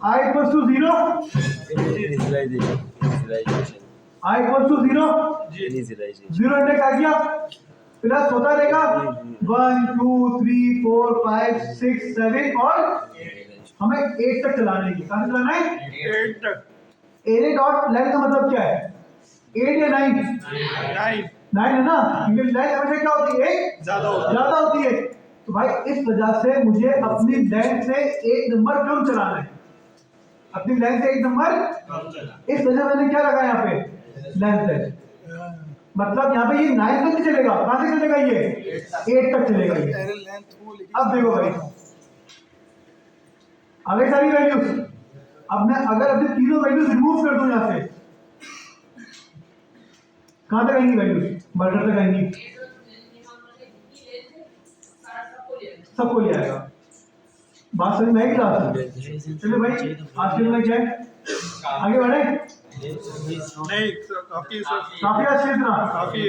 i equal to 0, i equal to 0, 0 index आ गया, प्लस होता रहेगा 1 2 3 4 5 6 7 और हमें 8 तक चलाने की। कहां चलाना है? 8 तक। एरे डॉट लेंथ का मतलब क्या है? 8 या 9? 9 है ना, क्योंकि लेंथ हमेशा क्या होती है? एक ज्यादा होती है। तो भाई इस वजह से मुझे अपनी लेंथ से एक नंबर कम चलाना है, अपनी लेंथ से एक नंबर। इस वजह मैंने क्या लगा यहाँ पे? लेंथ है। मतलब यहाँ पे ये 9 तक चलेगा, कहां तक चलेगा ये? 8 तक चलेगा ये। अब देखो भाई आगे सारी वैल्यूज, अब मैं अगर अपने तीनों वैल्यूज रिमूव कर दूं यहाँ से, कहां तक आएंगी वैल्यूज? बरगढ़ तक आएंगी, सबको ले आएगा। बात समझ में आई क्लास? चलो भाई आज के लिए क्या है, आगे बढ़े? नहीं, काफी काफी अच्छी तरह काफी